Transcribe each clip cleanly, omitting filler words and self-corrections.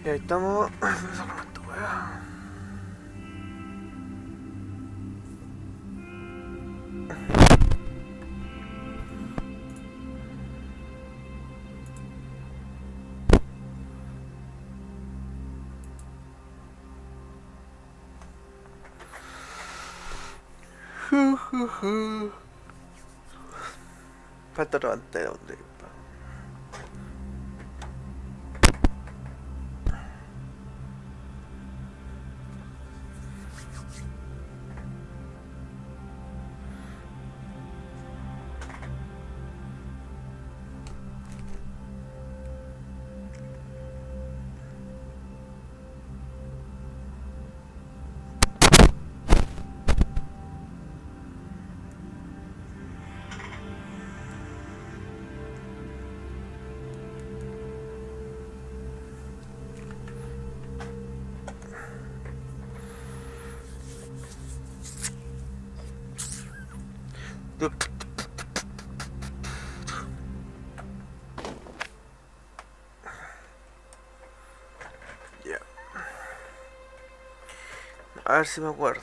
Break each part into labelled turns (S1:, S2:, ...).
S1: Y ahí estamos. Saco esta weá. Falta otra pantalla donde. Ya. A ver si me acuerdo.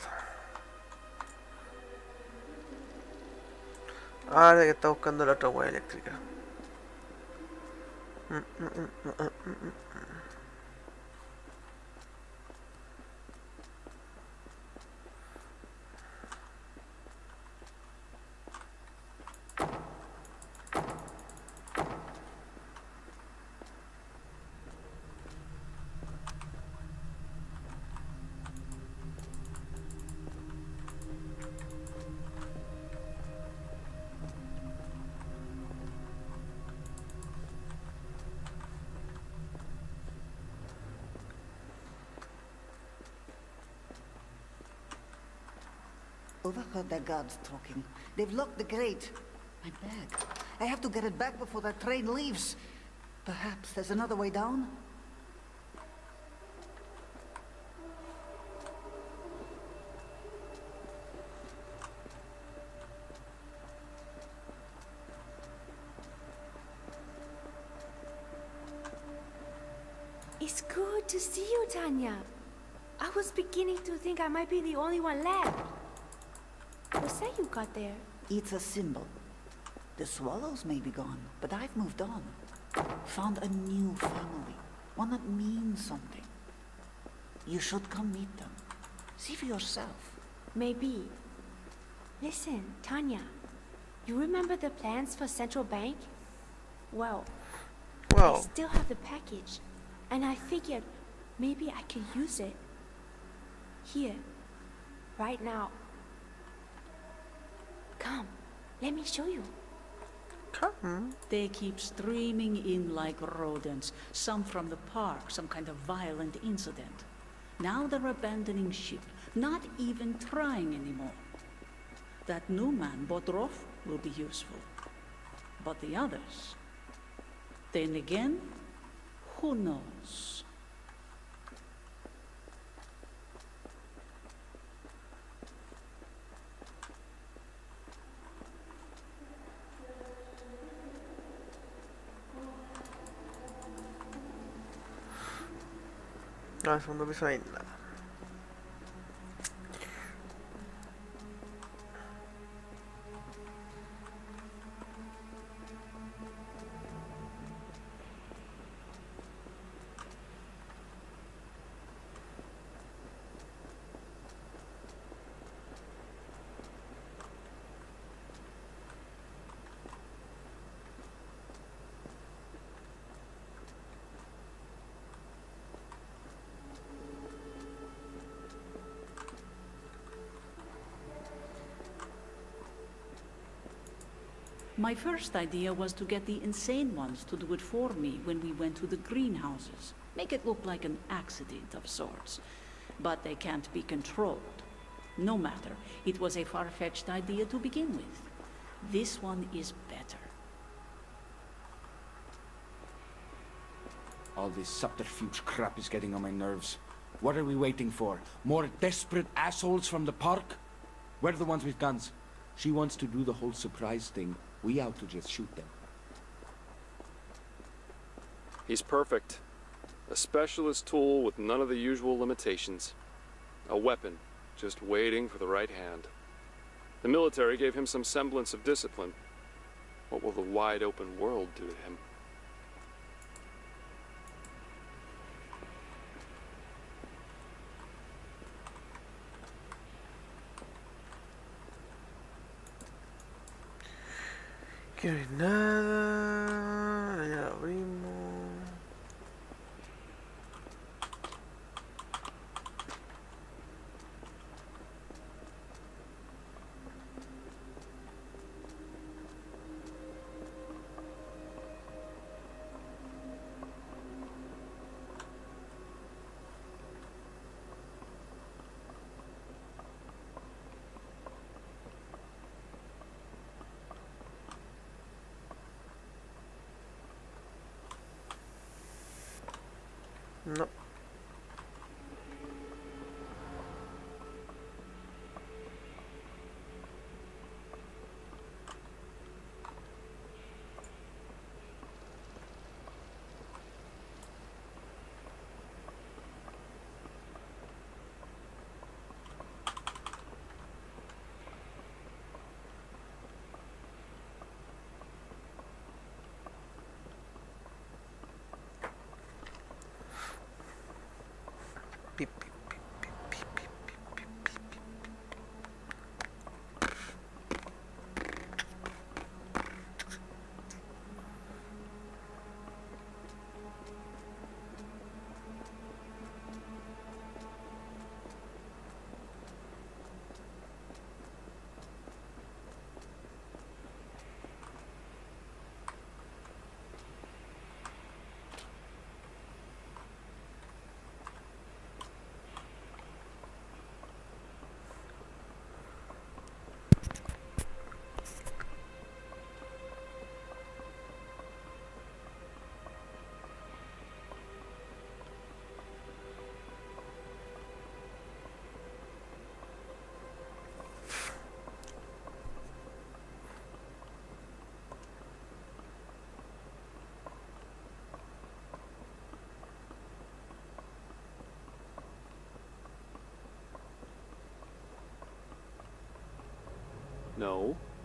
S1: Ahora que está buscando la otra hueá eléctrica.
S2: Overheard their guards talking. They've locked the grate. My bag. I have to get it back before that train leaves. Perhaps there's another way down?
S3: It's good to see you, Tanya. I was beginning to think I might be the only one left. What's that you got there?
S2: It's a symbol. The swallows may be gone, but I've moved on. Found a new family. One that means something. You should come meet them. See for yourself.
S3: Maybe. Listen, Tanya. You remember the plans for Central Bank? Well, I still have the package. And I figured maybe I could use it. Here. Right now. Come, let me show you.
S1: Come.
S4: They keep streaming in like rodents, some from the park, some kind of violent incident. Now they're abandoning ship, not even trying anymore. That new man, Bodrov, will be useful. But the others... Then again, who knows?
S1: No, el segundo piso no hay nada.
S4: My first idea was to get the insane ones to do it for me when we went to the greenhouses. Make it look like an accident of sorts. But they can't be controlled. No matter, it was a far-fetched idea to begin with. This one is better.
S5: All this subterfuge crap is getting on my nerves. What are we waiting for? More desperate assholes from the park? Where are the ones with guns? She wants to do the whole surprise thing. We out to just shoot them.
S6: He's perfect. A specialist tool with none of the usual limitations. A weapon, just waiting for the right hand. The military gave him some semblance of discipline. What will the wide open world do to him?
S1: Aquí no hay nada. Ya lo abrimos. No. Pip, pip, pip, pip, pip, pip, pip, pip, pip.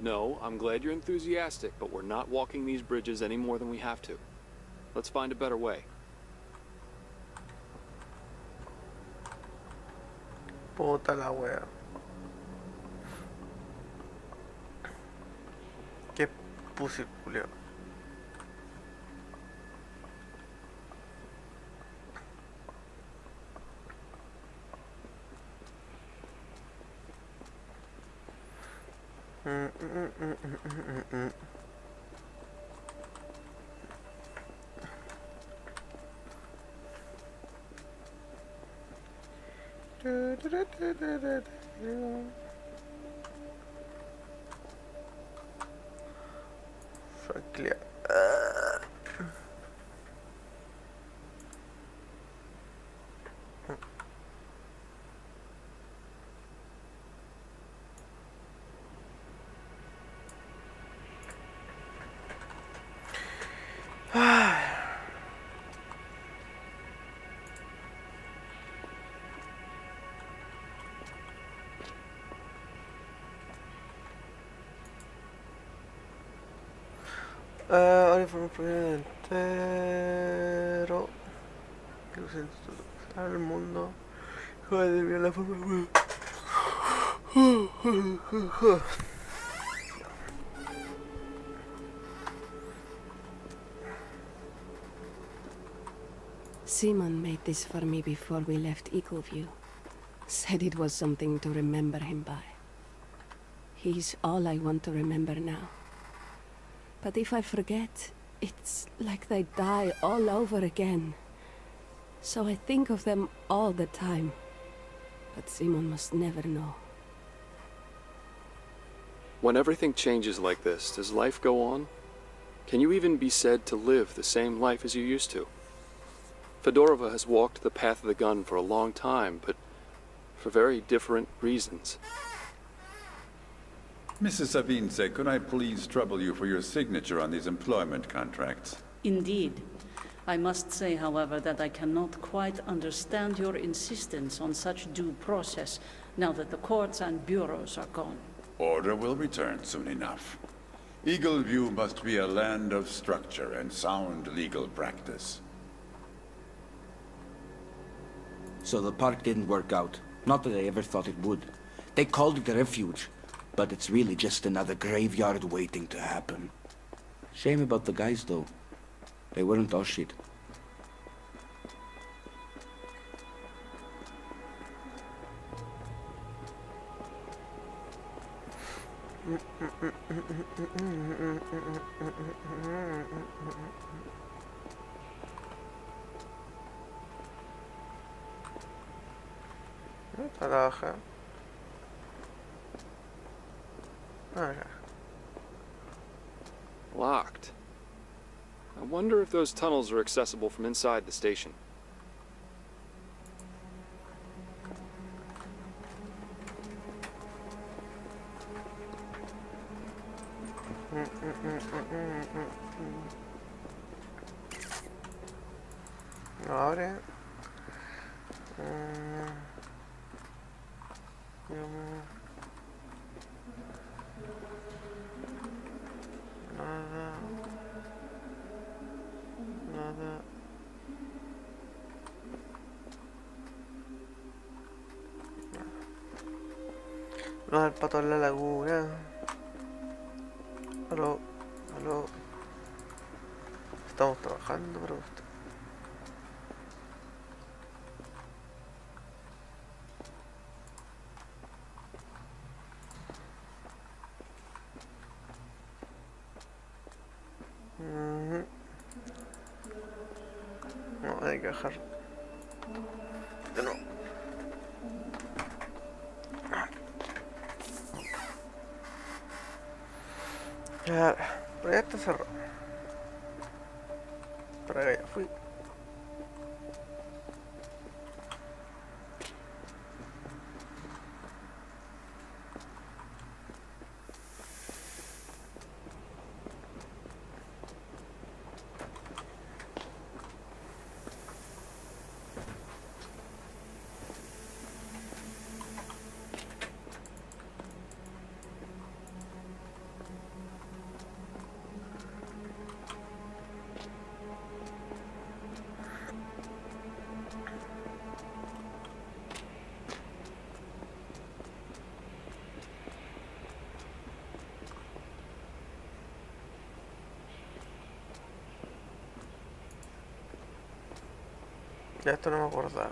S6: No, I'm glad you're enthusiastic, but we're not walking these bridges any more than we have to. Let's find a better way.
S1: Puta la wea. Qué pussy culio. Frankly, ahora informe primero entero. Que lo siento al mundo. Joder, mira la forma.
S7: Simon made this for me before we left Eagleview. Said it was something to remember him by. He's all I want to remember now. But if I forget, it's like they die all over again. So I think of them all the time. But Simon must never know.
S6: When everything changes like this, does life go on? Can you even be said to live the same life as you used to? Fedorova has walked the path of the gun for a long time, but for very different reasons.
S8: Mrs. Savince, could I please trouble you for your signature on these employment contracts?
S4: Indeed. I must say, however, that I cannot quite understand your insistence on such due process now that the courts and bureaus are gone.
S8: Order will return soon enough. Eagleview must be a land of structure and sound legal practice.
S5: So the park didn't work out. Not that I ever thought it would. They called it a refuge, but it's really just another graveyard waiting to happen. Shame about the guys, though. They weren't all shit.
S1: Trabaja. Okay.
S6: Locked. I wonder if those tunnels are accessible from inside the station.
S1: No abre. Nada. Nada. No, el pato en la laguna. Aló, aló. Estamos trabajando, pero usted. No, hay que bajar. De nuevo. Ya, pero ya está cerrado. Para acá ya fui. Ya esto no me acordaba.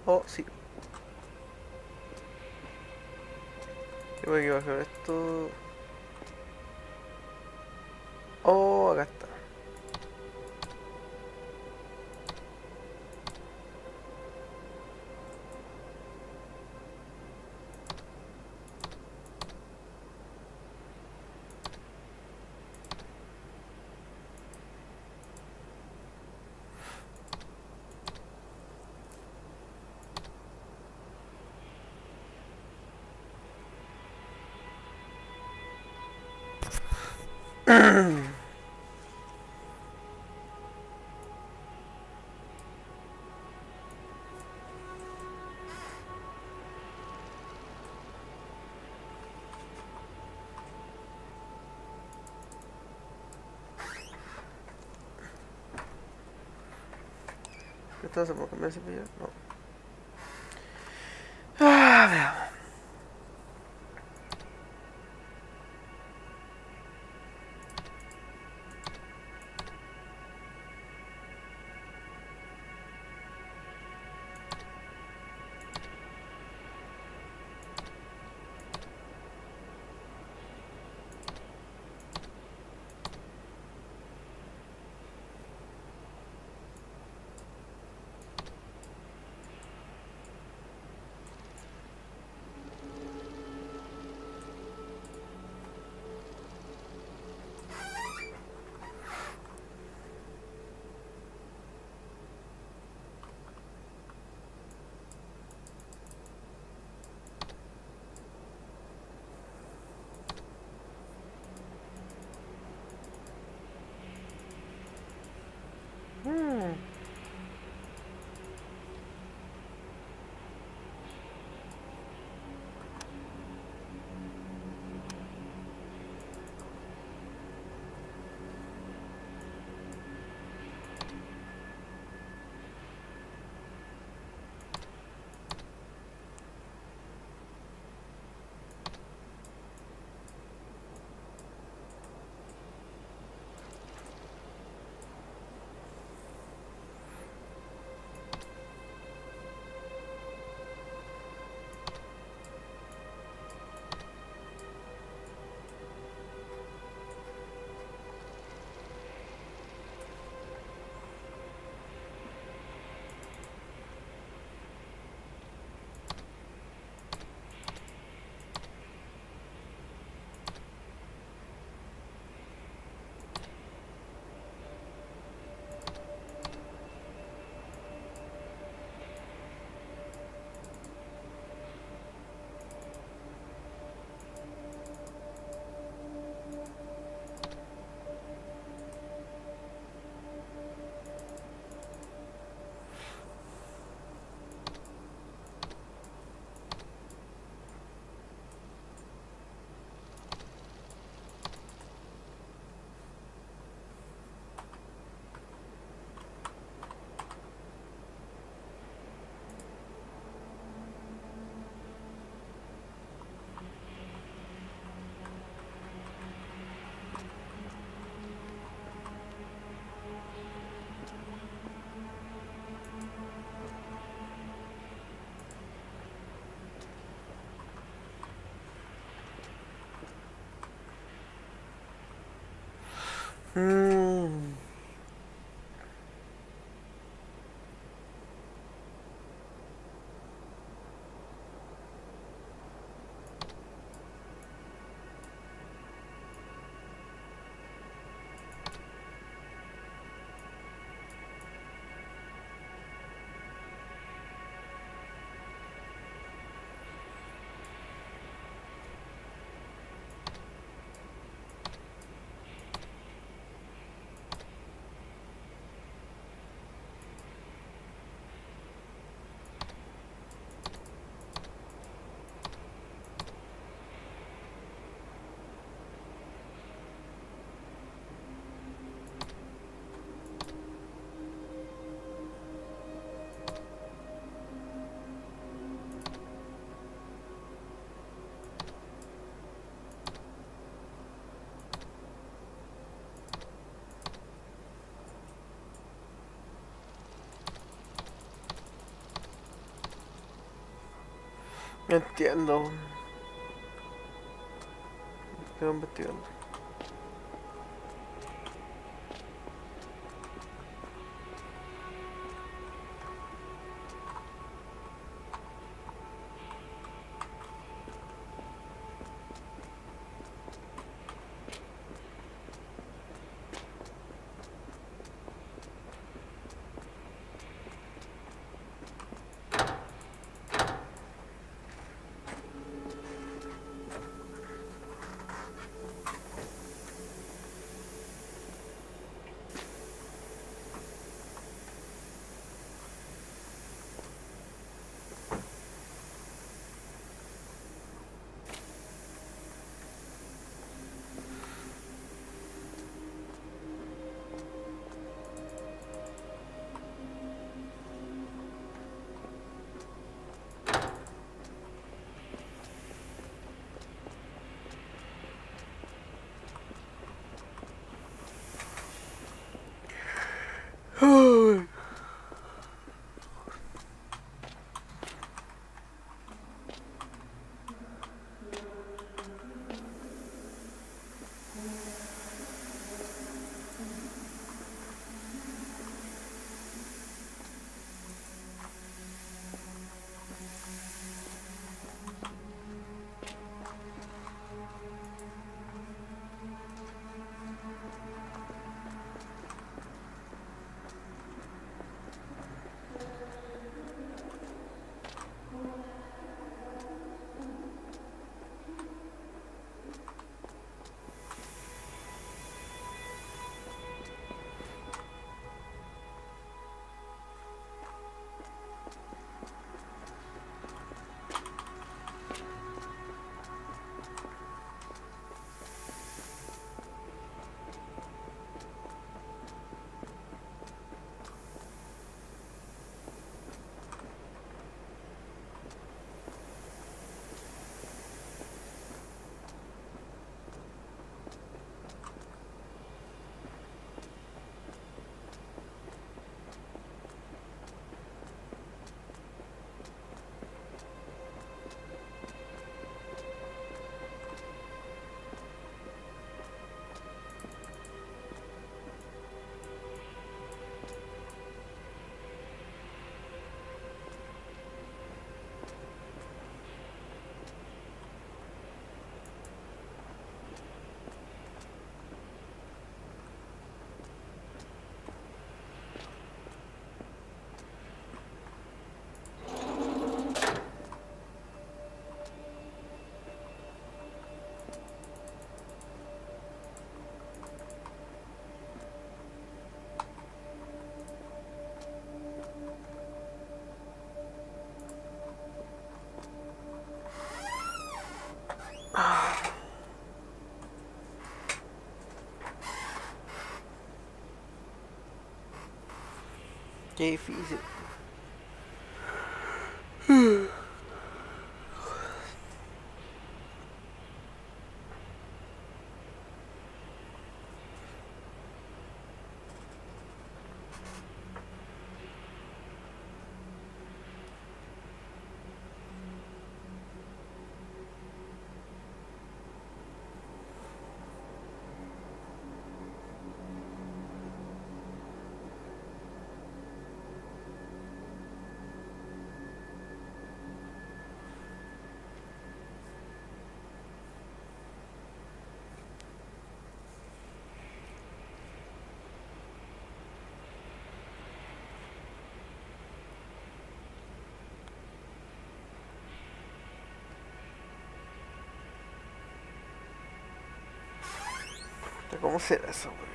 S1: Oh, sí. Tengo que bajar esto. Oh, acá está. ¿Esto se puede cambiar ese cepillo? No. Ah, veamos. Hmm. Entiendo. Estoy investigando. Qué difícil. ¿Cómo será eso, güey?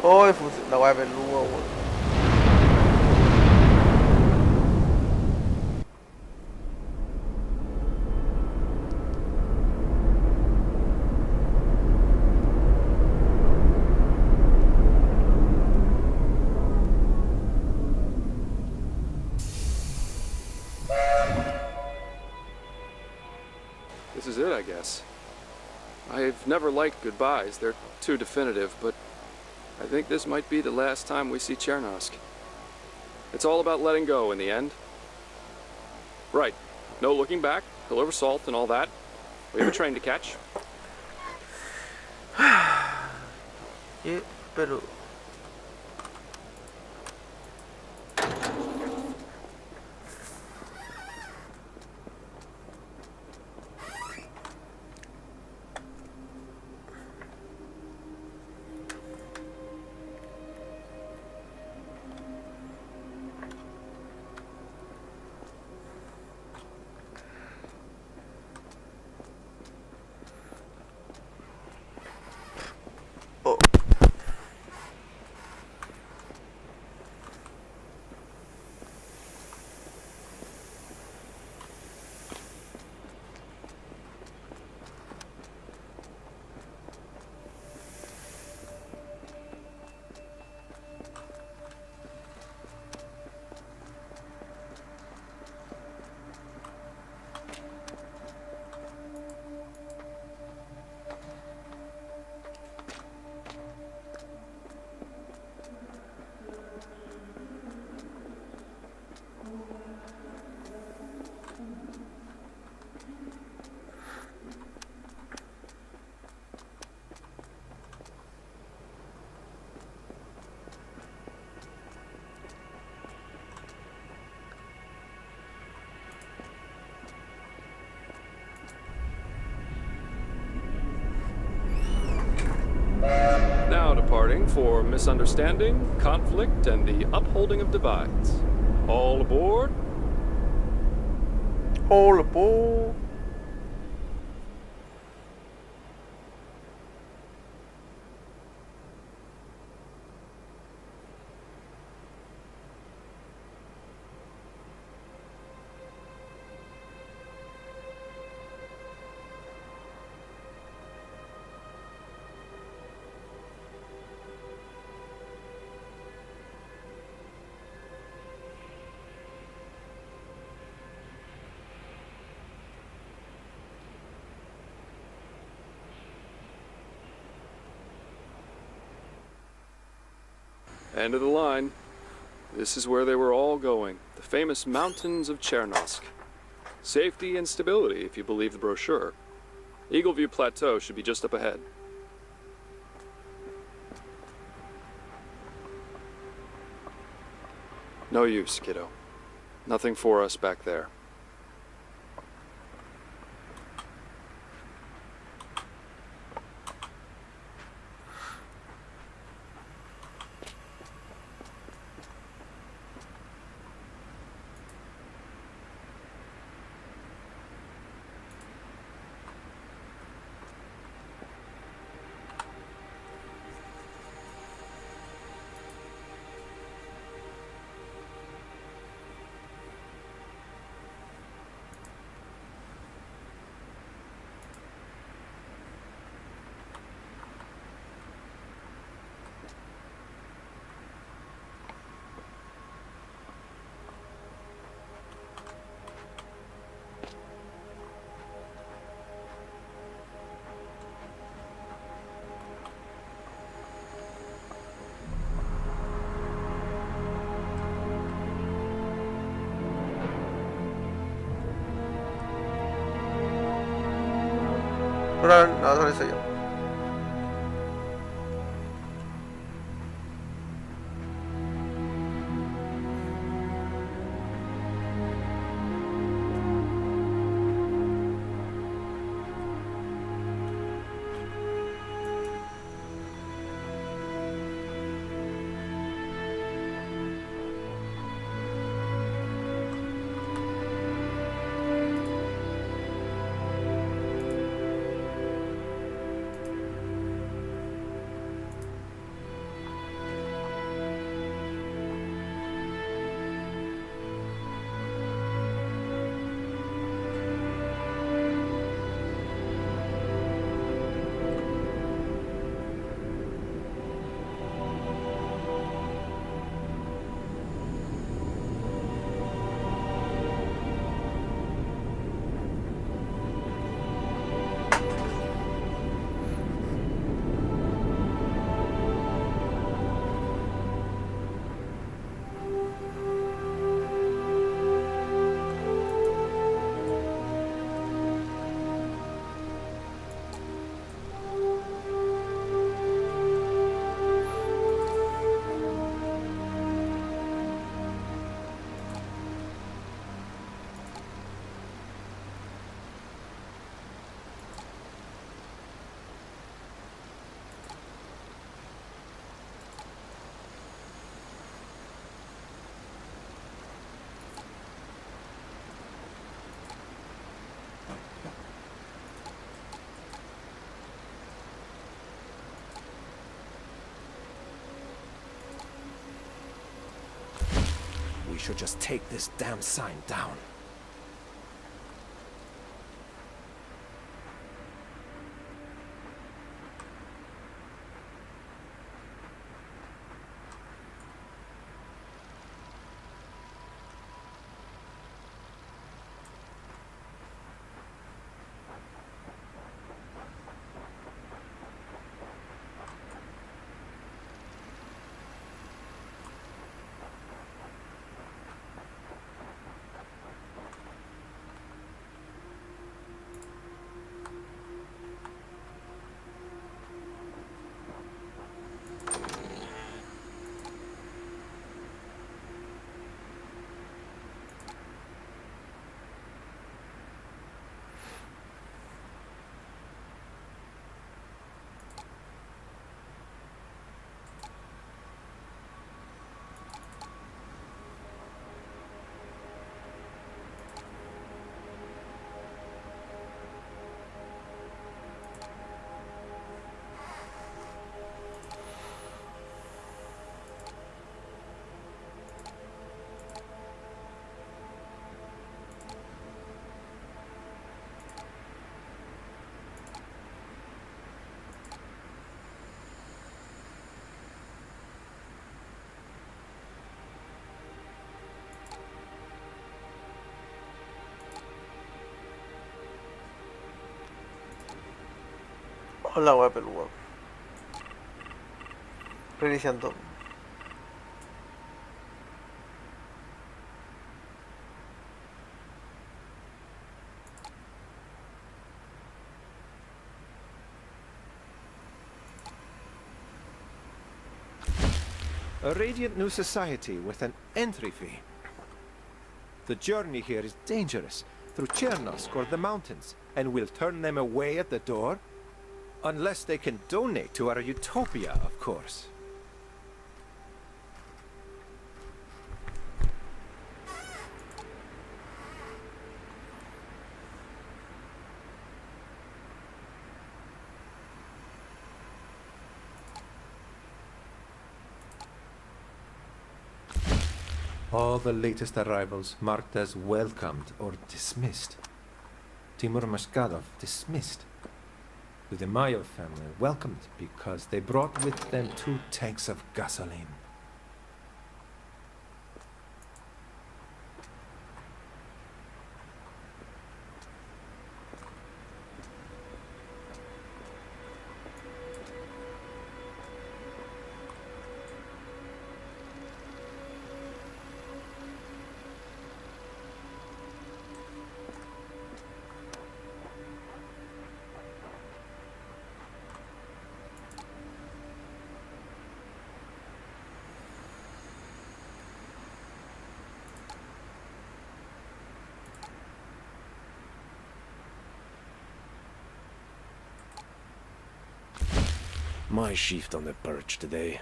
S1: Oh, la weá peluda, weón.
S6: This is it, I guess. I've never liked goodbyes. They're too definitive, but I think this might be the last time we see Chernosk. It's all about letting go in the end. Right. No looking back, hill over salt and all that. We have a train to catch.
S1: Pero...
S6: for misunderstanding, conflict, and the upholding of divides. All aboard?
S1: All aboard.
S6: End of the line. This is where they were all going. The famous mountains of Chernosk. Safety and stability, if you believe the brochure. Eagleview Plateau should be just up ahead. No use, kiddo. Nothing for us back there.
S1: 그런 나선에서요.
S9: We should just take this damn sign down.
S1: Hola, Apple World. Reiniciando.
S9: A radiant new society with an entry fee. The journey here is dangerous, through Chernosk or the mountains, and we'll turn them away at the door? Unless they can donate to our utopia, of course. All the latest arrivals marked as welcomed or dismissed. Timur Mashkadov dismissed. The Demayev family welcomed because they brought with them 2 tanks of gasoline. My shift on the perch today.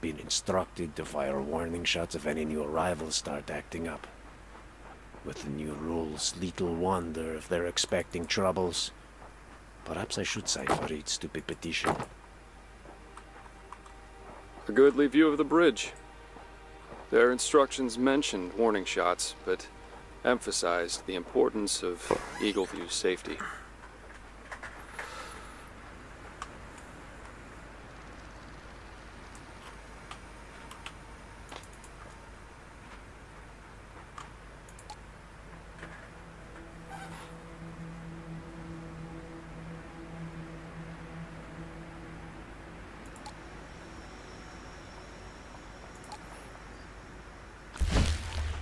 S9: Been instructed to fire warning shots if any new arrivals start acting up. With the new rules, little wonder if they're expecting troubles. Perhaps I should cite Farid's stupid petition.
S6: A goodly view of the bridge. Their instructions mentioned warning shots, but emphasized the importance of Eagleview's safety.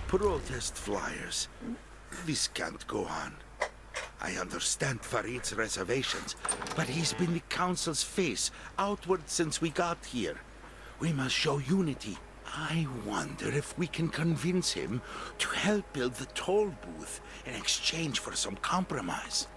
S10: Protest flyers. This can't go on. I understand Farid's reservations, but he's been the Council's face outward since we got here. We must show unity. I wonder if we can convince him to help build the toll booth in exchange for some compromise.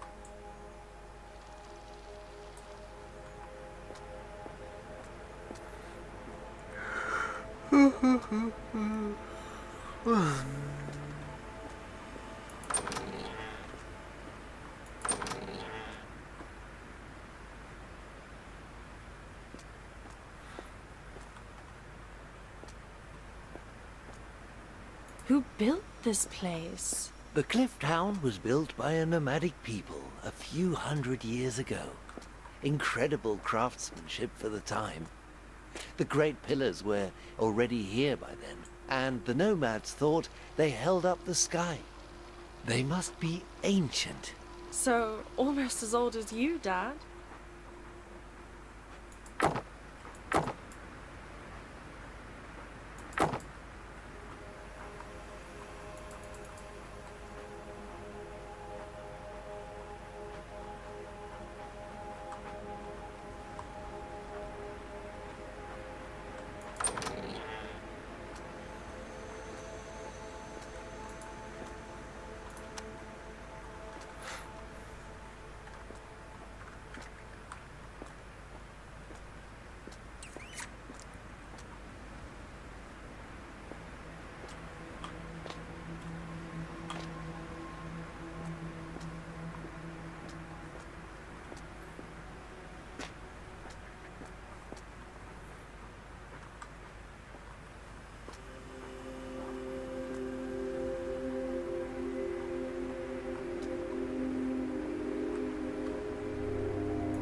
S11: Who built this place?
S12: The cliff town was built by a nomadic people a few hundred years ago. Incredible craftsmanship for the time. The great pillars were already here by then, and the nomads thought they held up the sky. They must be ancient.
S11: So, almost as old as you, Dad?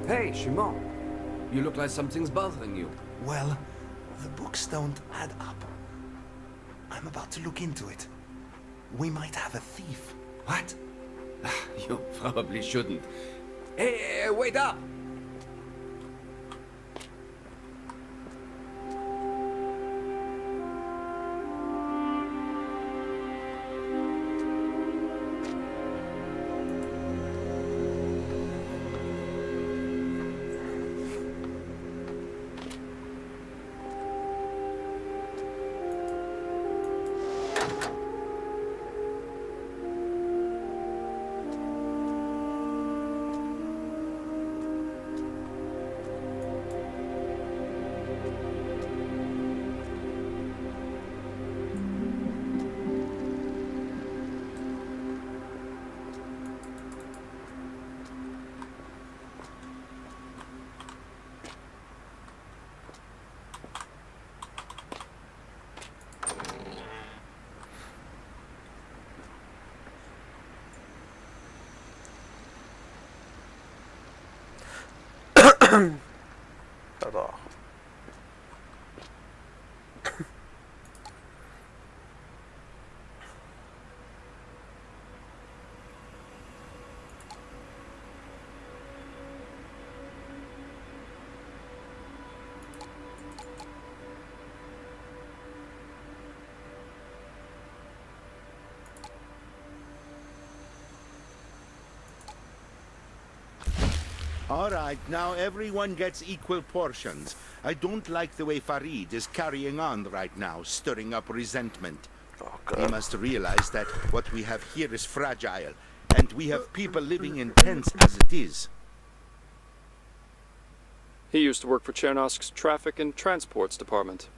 S5: Hey, Shimon. You look like something's bothering you.
S10: Well, the books don't add up. I'm about to look into it. We might have a thief.
S5: What? You probably shouldn't. Hey, wait up!
S1: Está todo abajo.
S10: All right, now everyone gets equal portions. I don't like the way Farid is carrying on right now, stirring up resentment. He must realize that what we have here is fragile, and we have people living in tents as it is.
S6: He used to work for Chernosk's Traffic and Transports Department,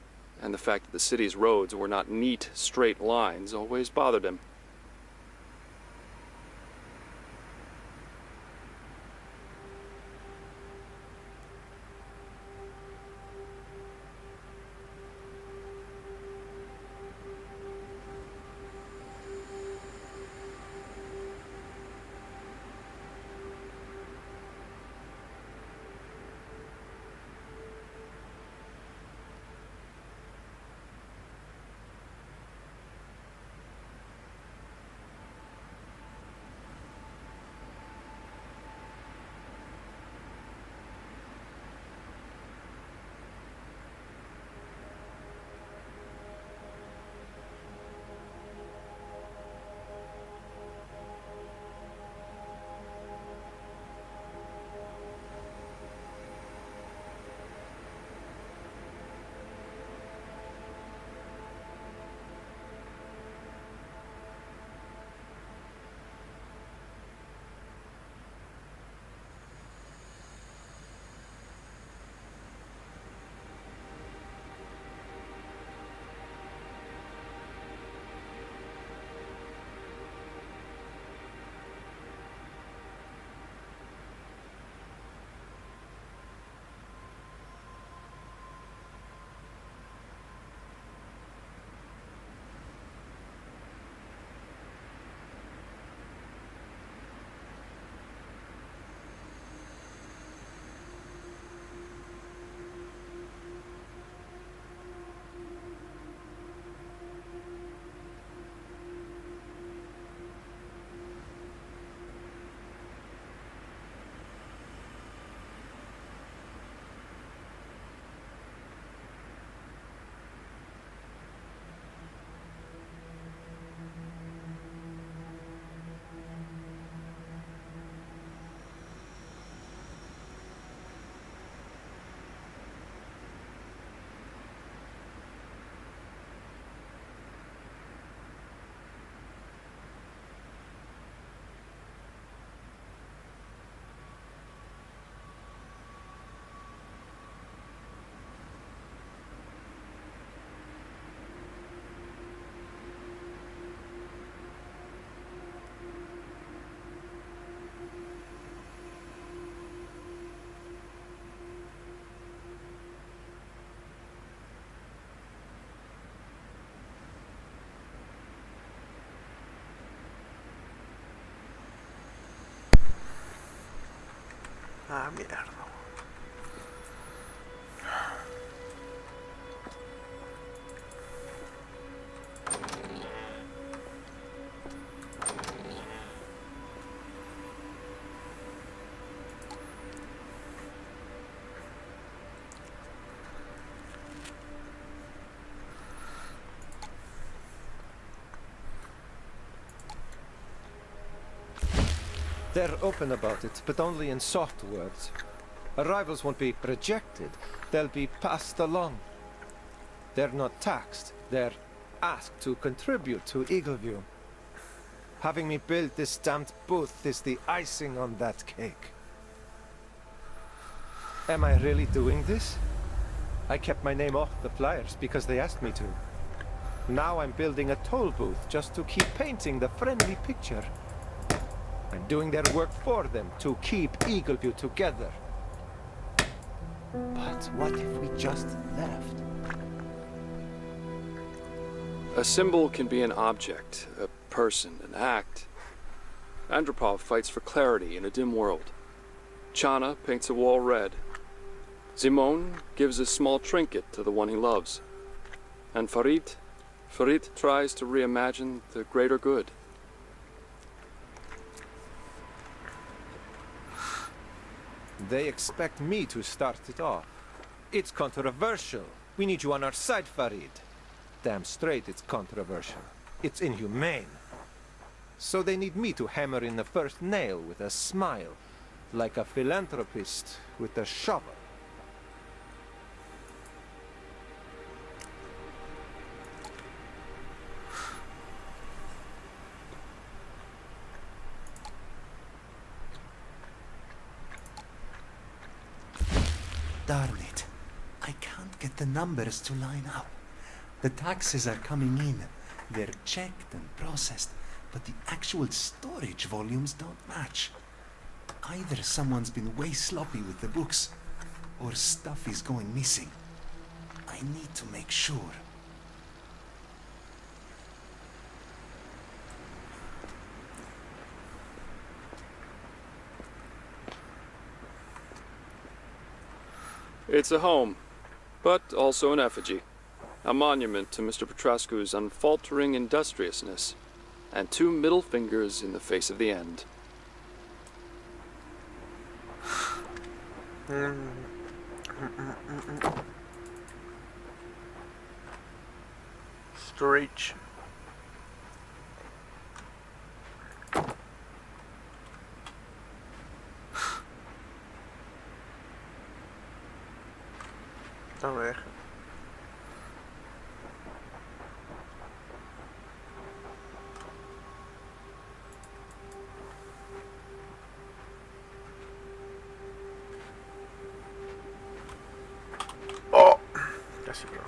S6: and the fact that the city's roads were not neat, straight lines always bothered him.
S1: Ah, mierda.
S9: They're open about it, but only in soft words. Arrivals won't be rejected, they'll be passed along. They're not taxed, they're asked to contribute to Eagleview. Having me build this stamped booth is the icing on that cake. Am I really doing this? I kept my name off the flyers because they asked me to. Now I'm building a toll booth just to keep painting the friendly picture. I'm doing their work for them to keep Eagleview together. But what if we just left?
S6: A symbol can be an object, a person, an act. Andropov fights for clarity in a dim world. Chana paints a wall red. Simon gives a small trinket to the one he loves. And Farid tries to reimagine the greater good.
S9: They expect me to start it off. It's controversial. We need you on our side, Farid. Damn straight it's controversial. It's inhumane. So they need me to hammer in the first nail with a smile, like a philanthropist with a shovel.
S13: Darn it. I can't get the numbers to line up. The taxes are coming in. They're checked and processed, but the actual storage volumes don't match. Either someone's been way sloppy with the books, or stuff is going missing. I need to make sure.
S6: It's a home, but also an effigy. A monument to Mr. Petrascu's unfaltering industriousness, and 2 middle fingers in the face of the end.
S1: Storage. Está weg. Oh, casi no.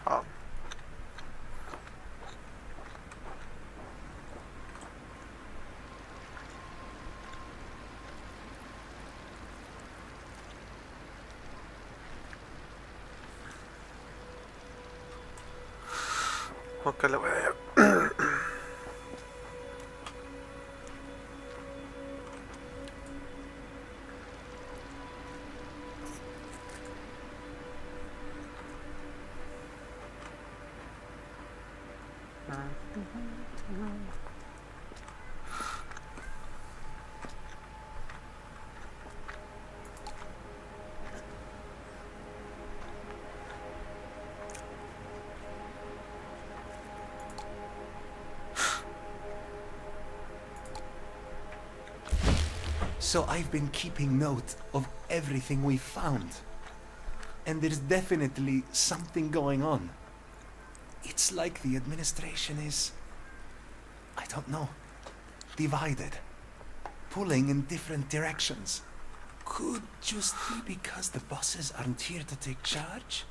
S1: Ah. Ok, le voy a dar.
S13: So I've been keeping note of everything we found. And there's definitely something going on. It's like the administration is, I don't know, divided, pulling in different directions. Could just be because the bosses aren't here to take charge?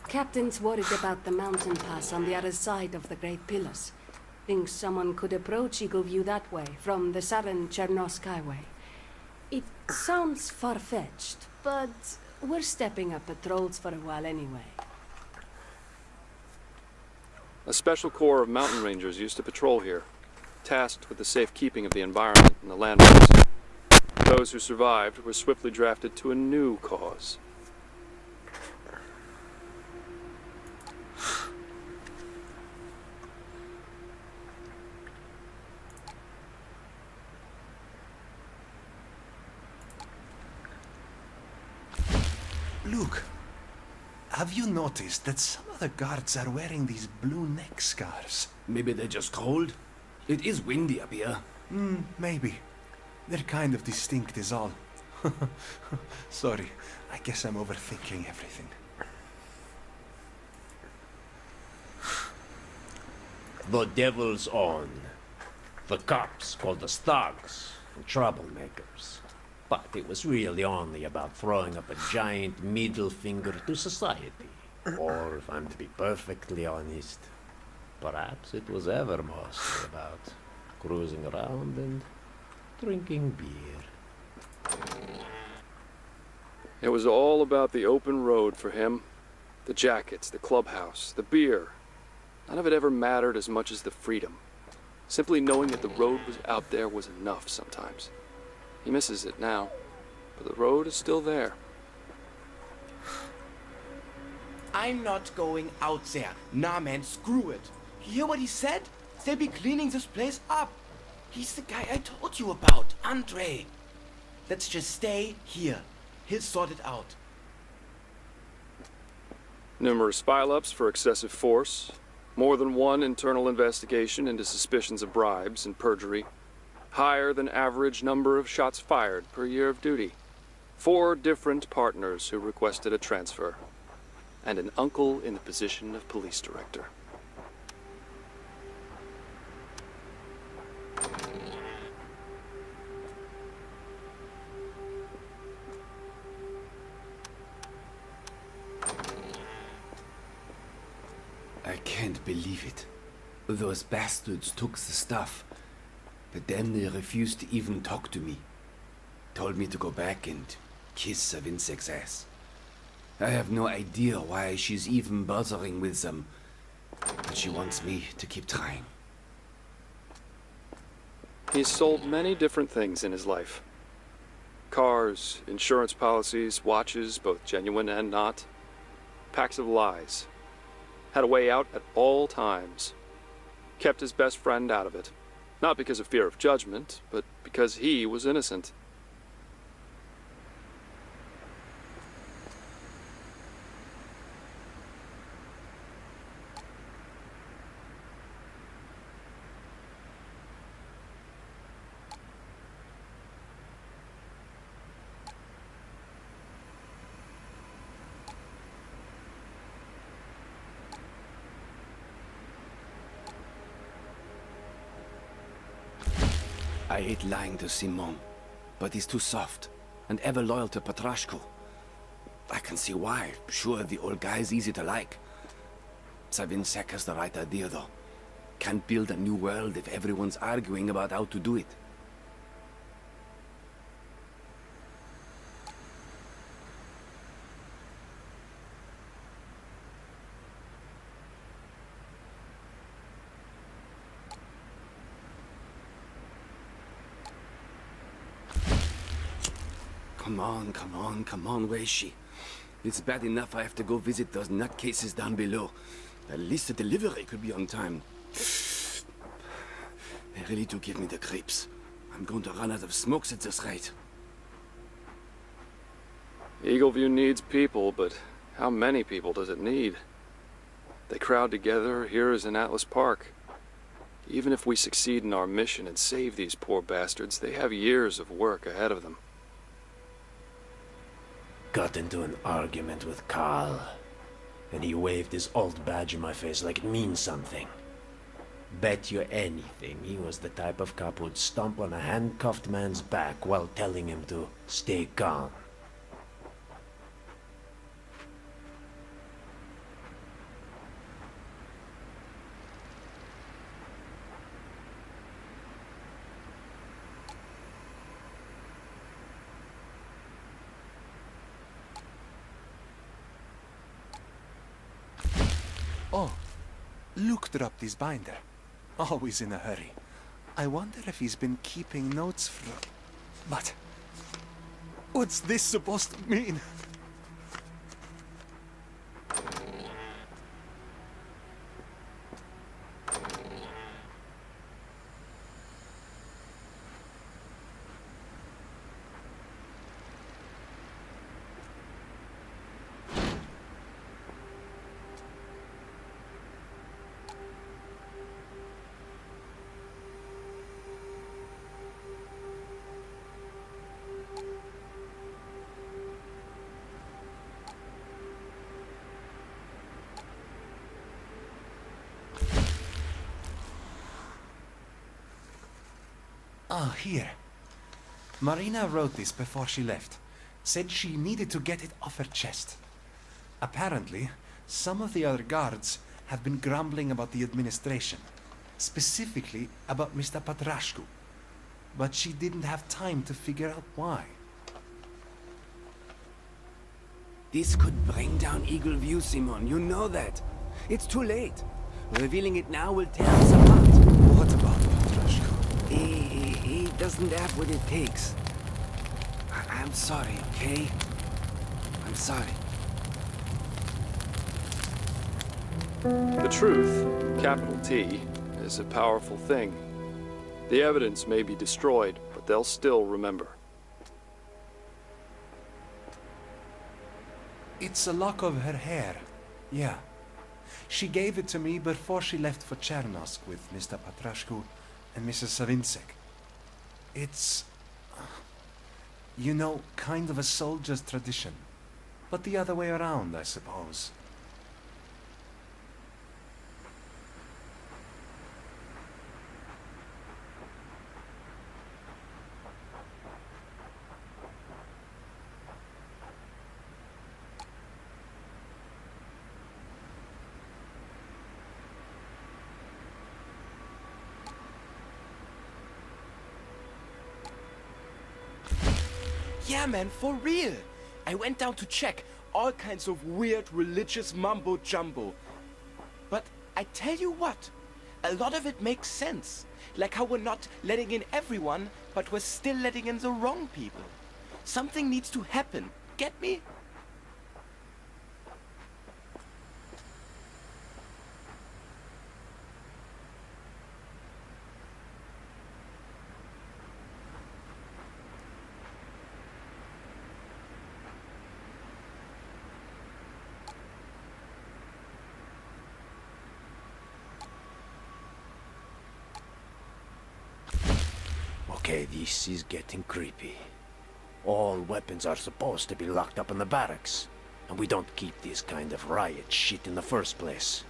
S7: Captain's worried about the mountain pass on the other side of the Great Pillars. Thinks someone could approach Eagleview that way, from the Saran-Chernosk Highway. It sounds far-fetched, but we're stepping up patrols for a while anyway.
S6: A special corps of mountain rangers used to patrol here, tasked with the safekeeping of the environment and the landmarks. Those who survived were swiftly drafted to a new cause.
S13: Luke, have you noticed that some of the guards are wearing these blue neck scars?
S14: Maybe they're just cold? It is windy up here.
S13: Maybe. They're kind of distinct is all. Sorry, I guess I'm overthinking everything.
S14: The devil's own. The cops call us thugs and troublemakers. But it was really only about throwing up a giant middle finger to society. Or, if I'm to be perfectly honest, perhaps it was ever mostly about cruising around and drinking beer.
S6: It was all about the open road for him. The jackets, the clubhouse, the beer. None of it ever mattered as much as the freedom. Simply knowing that the road was out there was enough sometimes. He misses it now, but the road is still there.
S5: I'm not going out there. Nah, man, screw it. You hear what he said? They'll be cleaning this place up. He's the guy I told you about, Andre. Let's just stay here. He'll sort it out.
S6: Numerous pile-ups for excessive force. More than one internal investigation into suspicions of bribes and perjury. Higher than average number of shots fired per year of duty. 4 different partners who requested a transfer. And an uncle in the position of police director.
S14: I can't believe it. Those bastards took the stuff, but then they refused to even talk to me. Told me to go back and kiss Savinsek's ass. I have no idea why she's even bothering with them, but she wants me to keep trying.
S6: He's sold many different things in his life. Cars, insurance policies, watches, both genuine and not. Packs of lies. Had a way out at all times. Kept his best friend out of it. Not because of fear of judgment, but because he was innocent.
S14: I hate lying to Simon, but he's too soft, and ever loyal to Petrashko. I can see why. Sure, the old guy's easy to like. Savinsek has the right idea, though. Can't build a new world if everyone's arguing about how to do it. Come on, where is she? It's bad enough I have to go visit those nutcases down below. At least the delivery could be on time. They really do give me the creeps. I'm going to run out of smokes at this rate.
S6: Eagleview needs people, but how many people does it need? They crowd together here as in Atlas Park. Even if we succeed in our mission and save these poor bastards, they have years of work ahead of them.
S14: Got into an argument with Carl, and he waved his old badge in my face like it means something. Bet you anything he was the type of cop who'd stomp on a handcuffed man's back while telling him to stay calm.
S13: Oh, Luke dropped his binder. Always in a hurry. I wonder if he's been keeping notes from... But... what's this supposed to mean? Ah, here. Marina wrote this before she left. Said she needed to get it off her chest. Apparently, some of the other guards have been grumbling about the administration, specifically about Mr. Patrascu. But she didn't have time to figure out why.
S14: This could bring down Eagle View, Simon. You know that. It's too late. Revealing it now will tear us apart.
S13: What about Patrascu?
S14: He doesn't have what it takes. I'm sorry, okay? I'm sorry.
S6: The truth, capital T, is a powerful thing. The evidence may be destroyed, but they'll still remember.
S13: It's a lock of her hair. Yeah. She gave it to me before she left for Chernosk with Mr. Patrascu and Mrs. Savinsek. It's, you know, kind of a soldier's tradition. But the other way around, I suppose.
S15: Yeah, man, for real. I went down to check all kinds of weird religious mumbo-jumbo. But I tell you what, a lot of it makes sense. Like how we're not letting in everyone, but we're still letting in the wrong people. Something needs to happen. Get me?
S12: Okay, this is getting creepy. All weapons are supposed to be locked up in the barracks, and we don't keep this kind of riot shit in the first place.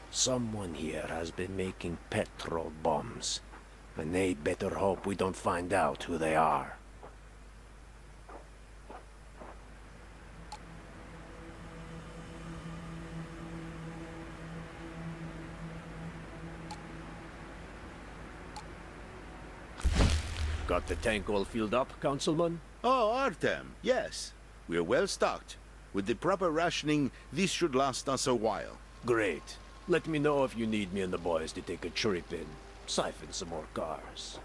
S12: Someone here has been making petrol bombs, and they better hope we don't find out who they are. Got the tank all filled up, Councilman?
S10: Oh, Artem, yes. We're well stocked. With the proper rationing, this should last us a while.
S12: Great. Let me know if you need me and the boys to take a trip and siphon some more cars.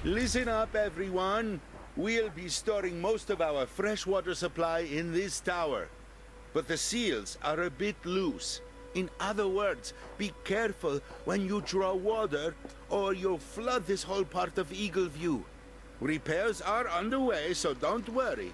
S10: Listen up, everyone. We'll be storing most of our freshwater supply in this tower. But the seals are a bit loose. In other words, be careful when you draw water, or you'll flood this whole part of Eagle View. Repairs are underway, so don't worry.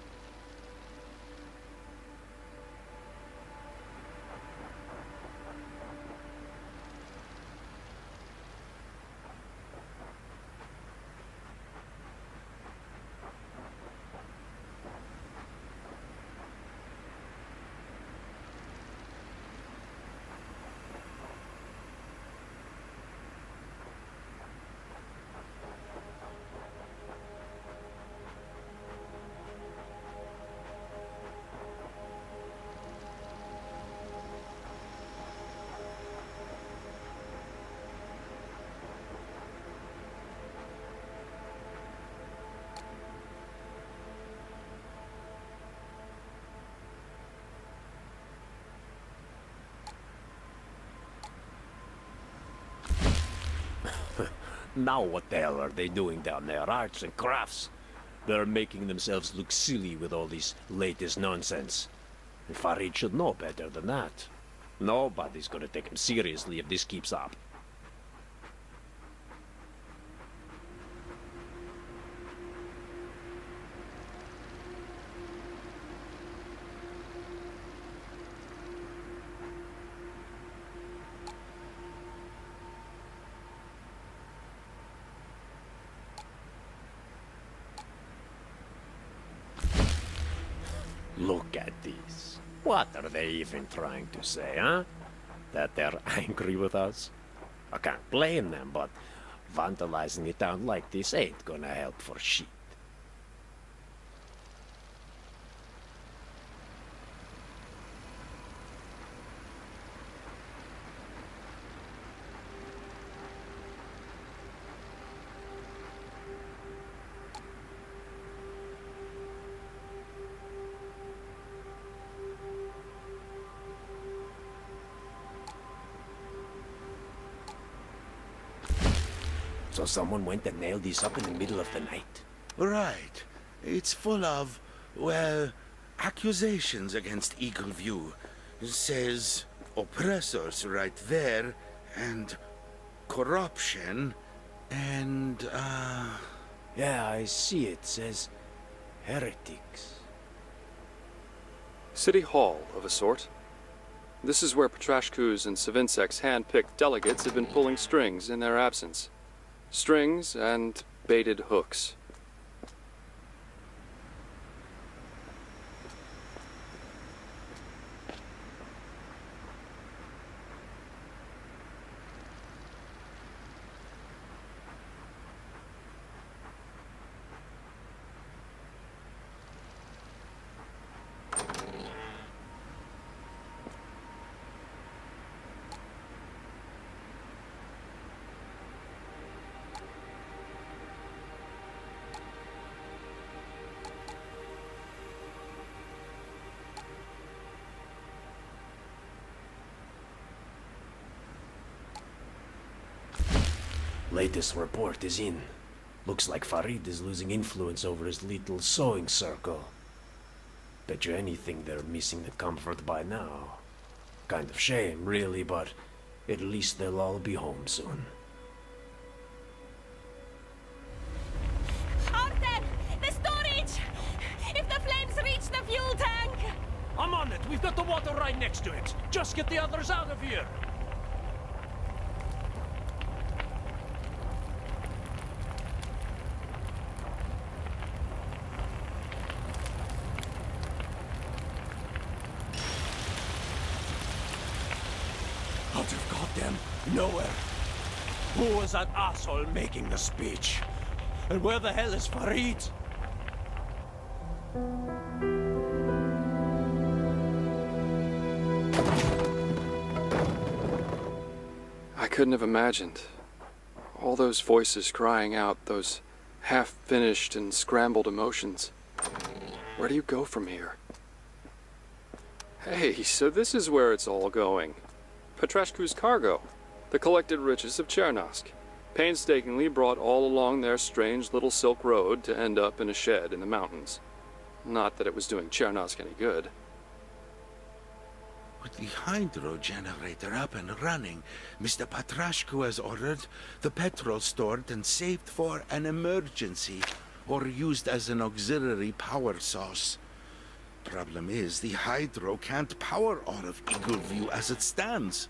S12: Now what the hell are they doing down there? Arts and crafts? They're making themselves look silly with all this latest nonsense. And Farid should know better than that. Nobody's gonna take him seriously if this keeps up.
S16: at this. What are they even trying to say, huh? That they're angry with us? I can't blame them, but vandalizing a town like this ain't gonna help for shit. So someone went and nailed this up in the middle of the night?
S10: Right. It's full of, well, accusations against Eagleview. It says oppressors right there, and corruption, and,
S16: Yeah, I see it says heretics.
S6: City Hall, of a sort. This is where Petrashku's and Savinsec's hand-picked delegates have been pulling strings in their absence. Strings and baited hooks.
S16: Latest report is in. Looks like Farid is losing influence over his little sewing circle. Bet you anything they're missing the comfort by now. Kind of shame, really, but at least they'll all be home soon.
S17: Arthur! The storage! If the flames reach the fuel tank!
S16: I'm on it! We've got the water right next to it! Just get the others out of here!
S14: Out of goddamn nowhere. Who was that asshole making the speech? And where the hell is Farid?
S6: I couldn't have imagined. All those voices crying out, those half-finished and scrambled emotions. Where do you go from here? Hey, so this is where it's all going. Petrashku's cargo, the collected riches of Chernosk, painstakingly brought all along their strange little Silk Road to end up in a shed in the mountains. Not that it was doing Chernosk any good.
S10: with the hydro generator up and running, Mr. Petrashku has ordered the petrol stored and saved for an emergency, or used as an auxiliary power source. Problem is, the hydro can't power all of Eagleview as it stands.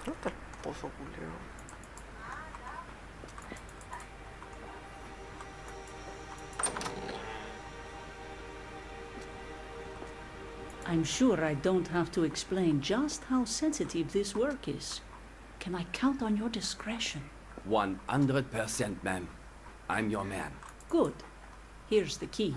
S1: ¿Dónde está el pozo, culero?
S4: I'm sure I don't have to explain just how sensitive this work is. Can I count on your discretion?
S14: 100%, ma'am. I'm your man.
S4: Good. Here's the key.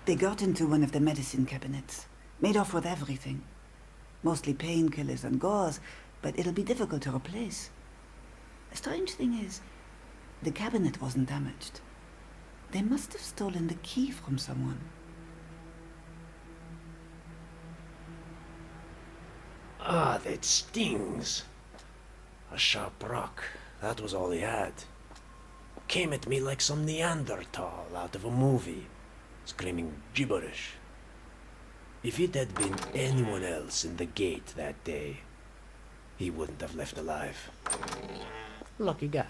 S2: They got into one of the medicine cabinets, made off with everything. Mostly painkillers and gauze, but it'll be difficult to replace. The strange thing is, the cabinet wasn't damaged. They must have stolen the key from someone.
S16: Ah, that stings. A sharp rock. That was all he had. Came at me like some Neanderthal out of a movie, screaming gibberish. If it had been anyone else in the gate that day, he wouldn't have left alive. Lucky guy.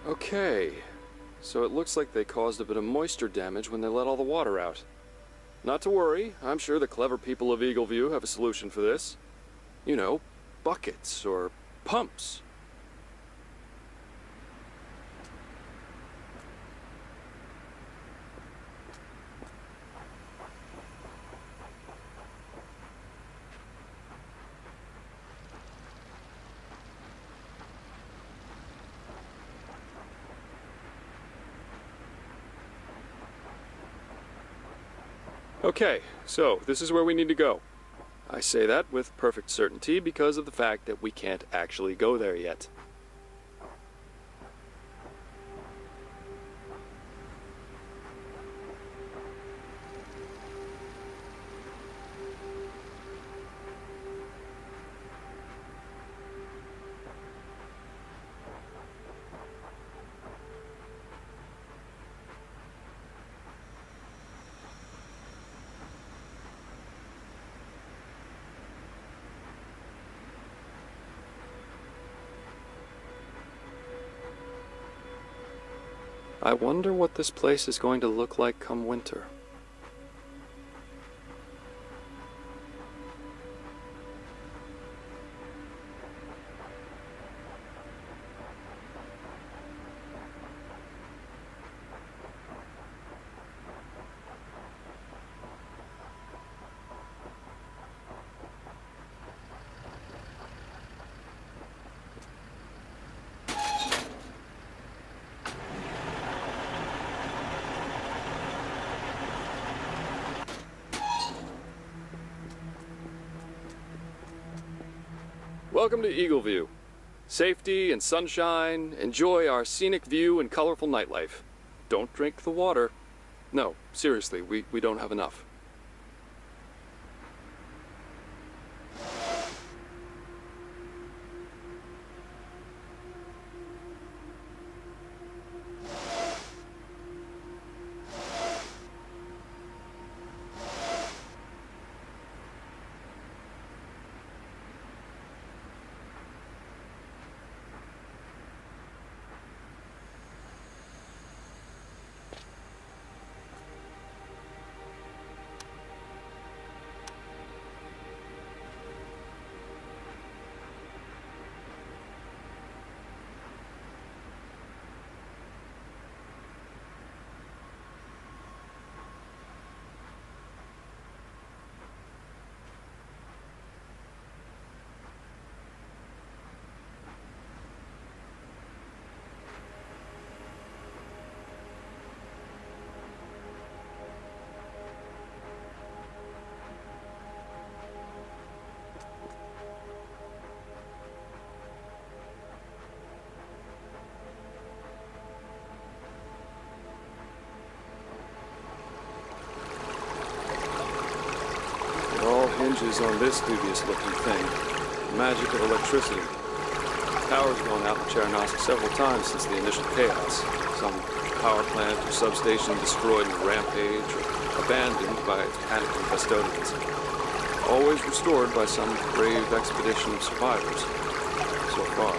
S6: Okay, so it looks like they caused a bit of moisture damage when they let all the water out. Not to worry, I'm sure the clever people of Eagleview have a solution for this. You know, buckets or pumps. Okay, so this is where we need to go. I say that with perfect certainty because of the fact that we can't actually go there yet. I wonder what this place is going to look like come winter. Welcome to Eagleview. Safety and sunshine, enjoy our scenic view and colorful nightlife. Don't drink the water. No, seriously, we don't have enough. Hinges on this dubious-looking thing. The magic of electricity. Power's gone out in Chernosk several times since the initial chaos. Some power plant or substation destroyed in a rampage or abandoned by its panicking custodians. Always restored by some brave expedition of survivors. So far.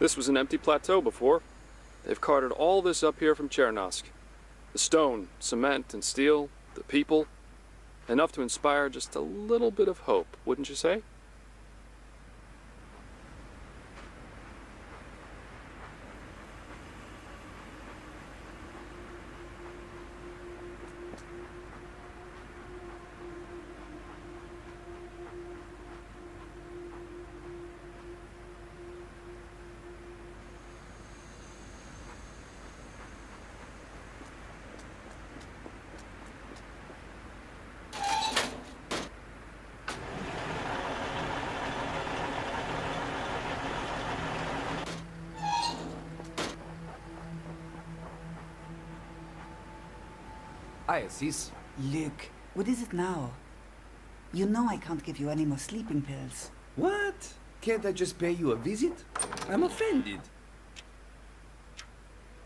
S6: This was an empty plateau before. They've carted all this up here from Chernosk. The stone, cement, and steel, the people. Enough to inspire just a little bit of hope, wouldn't you say?
S2: Look, what is it now? You know I can't give you any more sleeping pills.
S14: What? Can't I just pay you a visit? I'm offended.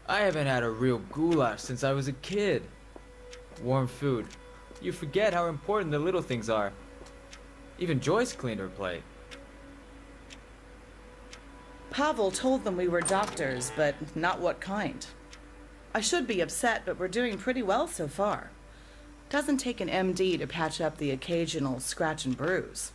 S18: I haven't had a real goulash since I was a kid. Warm food. You forget how important the little things are. Even Joyce cleaned her plate.
S19: Pavel told them we were doctors, but not what kind. I should be upset, but we're doing pretty well so far. Doesn't take an MD to patch up the occasional scratch and bruise.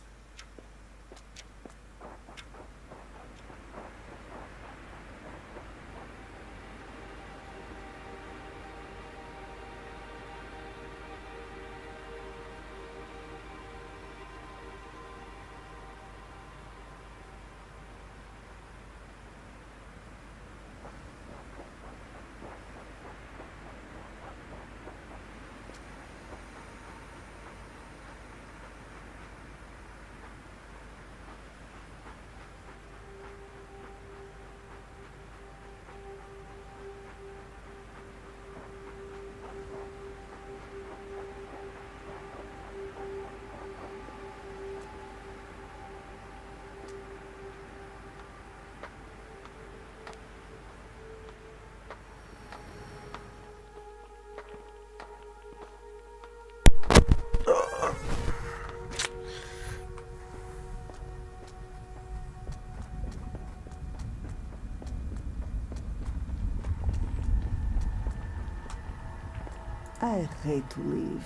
S2: I hate to leave.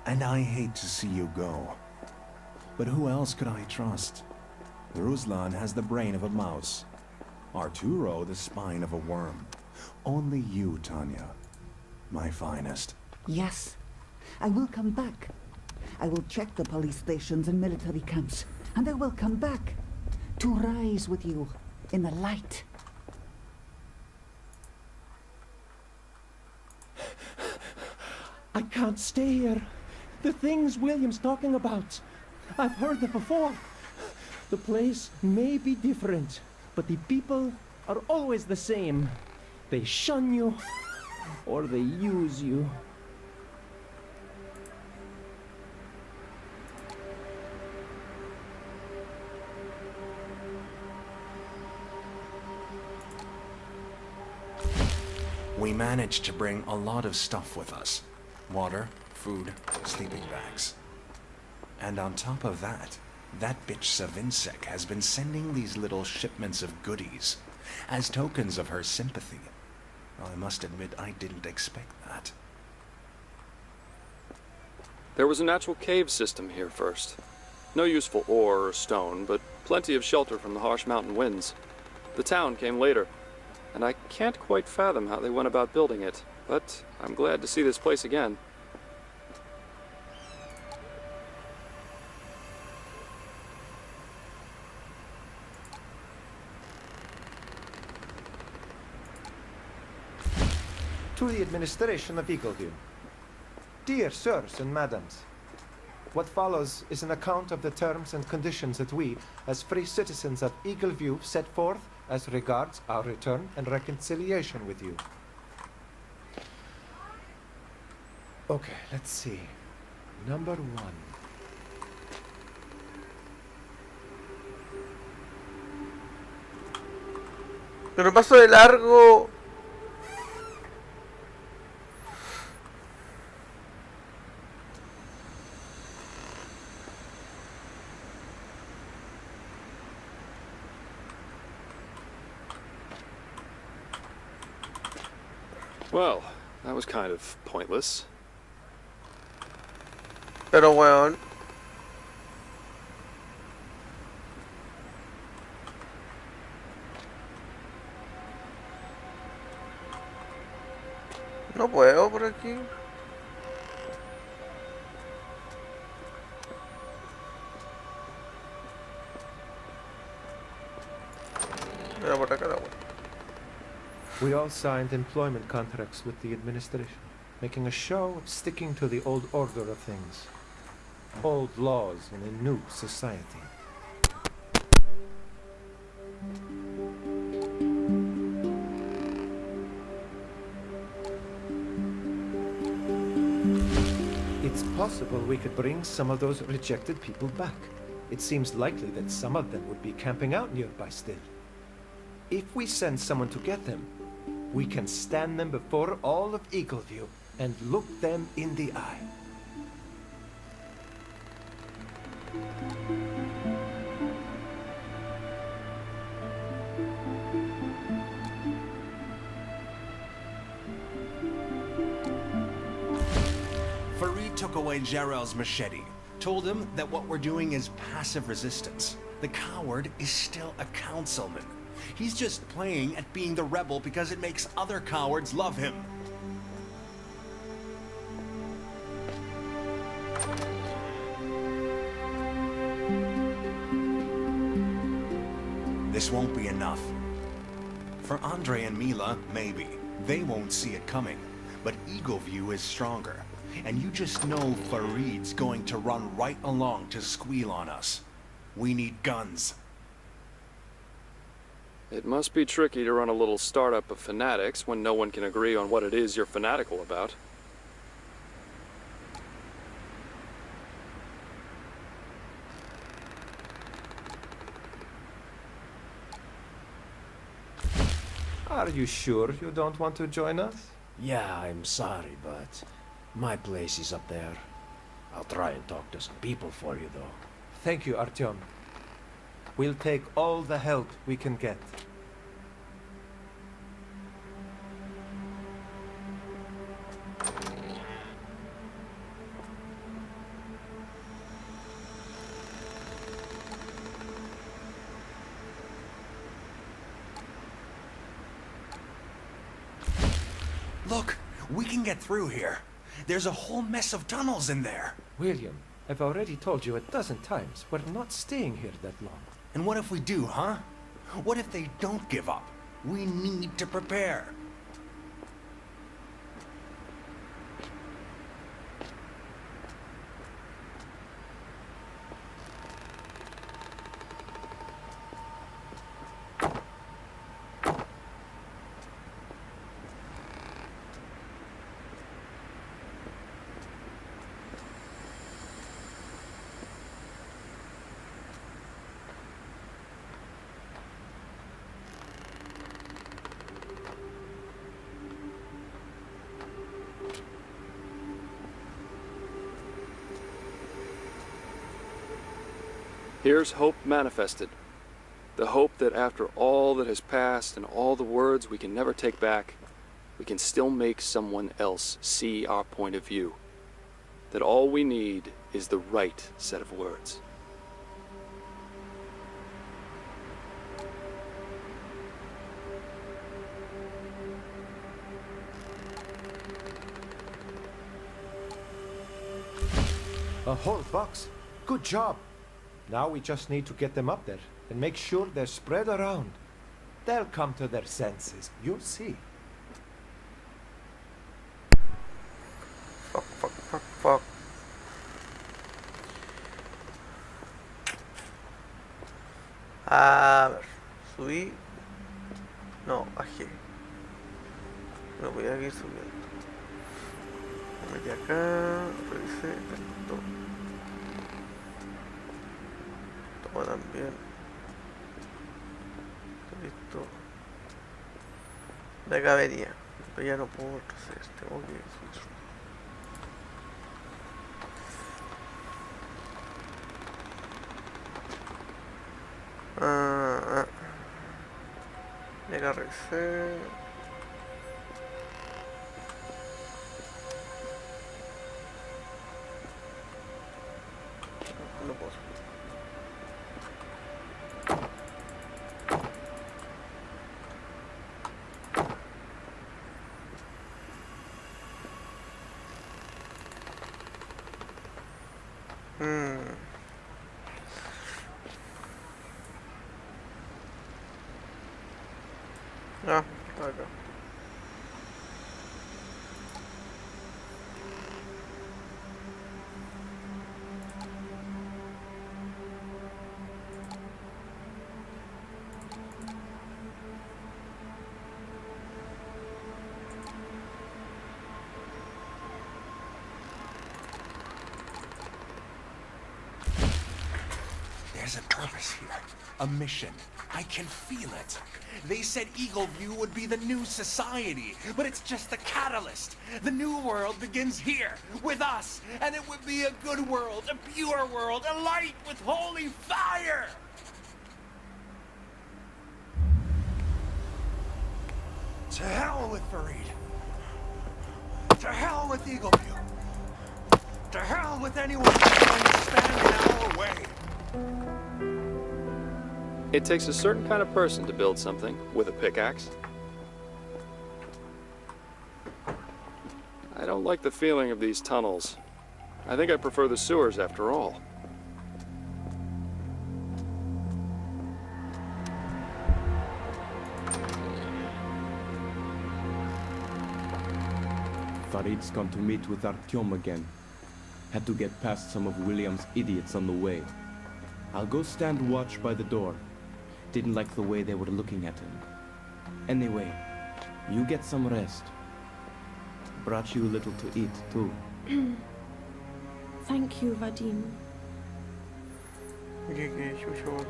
S13: And I hate to see you go. But who else could I trust? Ruslan has the brain of a mouse. Arturo the spine of a worm. Only you, Tanya. My finest.
S2: Yes, I will come back. I will check the police stations and military camps, and I will come back to rise with you in the light.
S20: I can't stay here. The things William's talking about, I've heard them before. The place may be different, but the people are always the same. They shun you, or they use you.
S13: We managed to bring a lot of stuff with us. Water, food, sleeping bags. And on top of that, that bitch Savinsek has been sending these little shipments of goodies as tokens of her sympathy. I must admit I didn't expect that.
S6: There was a natural cave system here first. No useful ore or stone, but plenty of shelter from the harsh mountain winds. The town came later, and I can't quite fathom how they went about building it, but I'm glad to see this place again.
S9: To the administration of Eagleview. Dear sirs and madams, what follows is an account of the terms and conditions that we, as free citizens of Eagleview, set forth as regards our return and reconciliation with you. Okay, let's see. Number 1.
S1: Pero paso de largo.
S6: Well, that was kind of pointless.
S1: Pero weón. No puedo por aquí. Mira por acá la weón.
S9: We all signed employment contracts with the administration, making a show of sticking to the old order of things. Old laws in a new society. It's possible we could bring some of those rejected people back. It seems likely that some of them would be camping out nearby still. If we send someone to get them, we can stand them before all of Eagleview and look them in the eye.
S21: Farid took away Jarrell's machete, told him that what we're doing is passive resistance. The coward is still a councilman. He's just playing at being the rebel because it makes other cowards love him. This won't be enough. For Andre and Mila, maybe. They won't see it coming. But Eagleview is stronger. And you just know Farid's going to run right along to squeal on us. We need guns.
S6: It must be tricky to run a little startup of fanatics when no one can agree on what it is you're fanatical about.
S9: Are you sure you don't want to join us?
S16: Yeah, I'm sorry, but my place is up there. I'll try and talk to some people for you, though.
S9: Thank you, Artyom. We'll take all the help we can get.
S21: Look, we can get through here. There's a whole mess of tunnels in there.
S9: William, I've already told you a dozen times, we're not staying here that long.
S21: And what if we do, huh? What if they don't give up? We need to prepare.
S6: Here's hope manifested. The hope that after all that has passed and all the words we can never take back, we can still make someone else see our point of view. That all we need is the right set of words.
S9: A whole box. Good job. Now we just need to get them up there and make sure they're spread around. They'll come to their senses. You'll see.
S1: Fuck. A ver, subí. No, bajé. No voy a ir subiendo. Me metí acá, revisé, todo. Toma también. Listo. De acá venía. Pero ya no puedo retroceder. Tengo que subir. De acá revisé. No puedo subir. Ah, acá.
S13: There's a purpose here. A mission. I can feel it. They said Eagleview would be the new society, but it's just the catalyst. The new world begins here, with us, and it would be a good world, a pure world, a light with holy fire! To hell with Farid. To hell with Eagleview. To hell with anyone who's going to stand in our way.
S6: It takes a certain kind of person to build something with a pickaxe. I don't like the feeling of these tunnels. I think I prefer the sewers after all.
S14: Farid's gone to meet with Artyom again. Had to get past some of William's idiots on the way. I'll go stand watch by the door. Didn't like the way they were looking at him. Anyway, you get some rest. Brought you a little to eat, too.
S11: Thank you, Vadim.
S1: Okay, sure.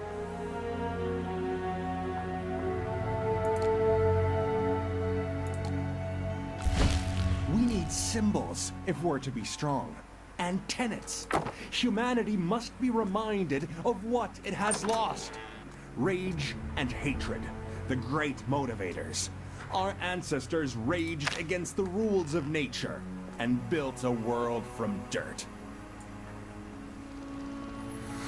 S13: We need symbols if we're to be strong. And tenets. Humanity must be reminded of what it has lost. Rage and hatred, the great motivators. Our ancestors raged against the rules of nature and built a world from dirt.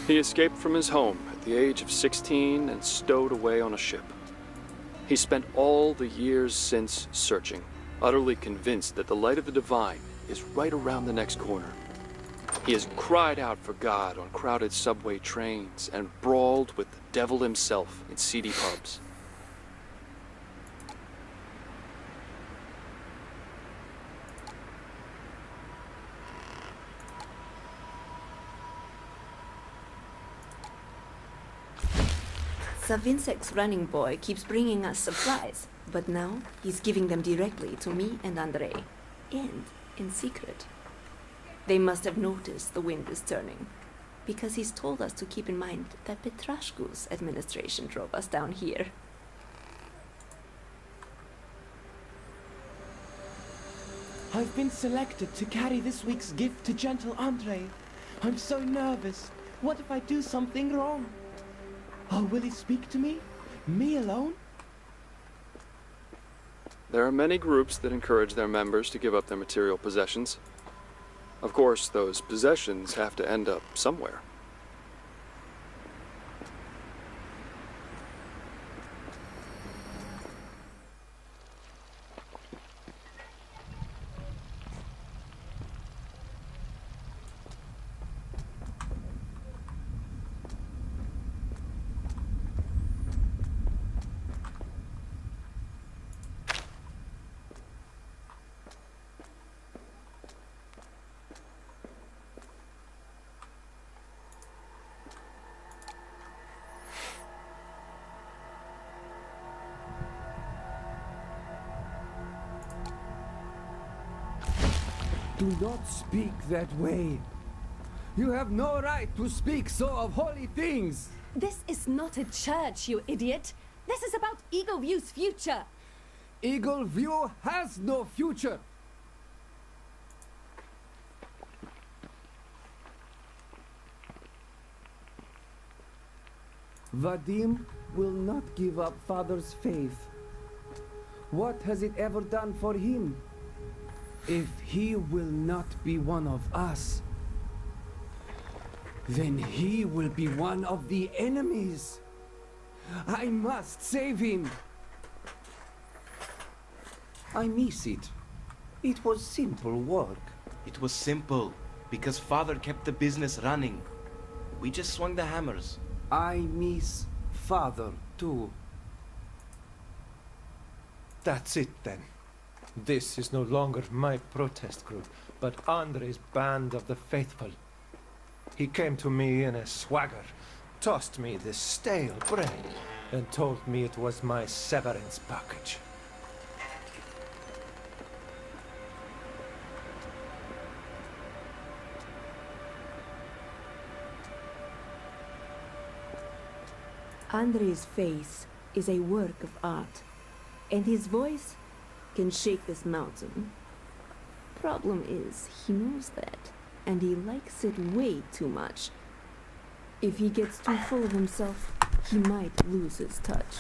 S6: He escaped from his home at the age of 16 and stowed away on a ship. He spent all the years since searching, utterly convinced that the light of the divine is right around the next corner. He has cried out for God on crowded subway trains and brawled with the devil himself in seedy pubs.
S7: Savinsek's running boy keeps bringing us supplies, but now he's giving them directly to me and Andrei, and in secret. They must have noticed the wind is turning, because he's told us to keep in mind that Petrashku's administration drove us down here.
S20: I've been selected to carry this week's gift to Gentle Andrei. I'm so nervous. What if I do something wrong? Oh, will he speak to me? Me alone?
S6: There are many groups that encourage their members to give up their material possessions. Of course, those possessions have to end up somewhere.
S3: Do not speak that way. You have no right to speak so of holy things.
S22: This is not a church, you idiot. This is about Eagleview's future.
S3: Eagleview has no future. Vadim will not give up Father's faith. What has it ever done for him? If he will not be one of us, then he will be one of the enemies. I must save him.
S5: I miss it. It was simple work.
S15: It was simple, because Father kept the business running. We just swung the hammers.
S3: I miss Father, too.
S9: That's it, then. This is no longer my protest group, but Andrei's band of the faithful. He came to me in a swagger, tossed me this stale bread, and told me it was my severance package.
S8: Andre's face is a work of art, and his voice can shake this mountain. Problem is, he knows that, and he likes it way too much. If he gets too full of himself, he might lose his touch.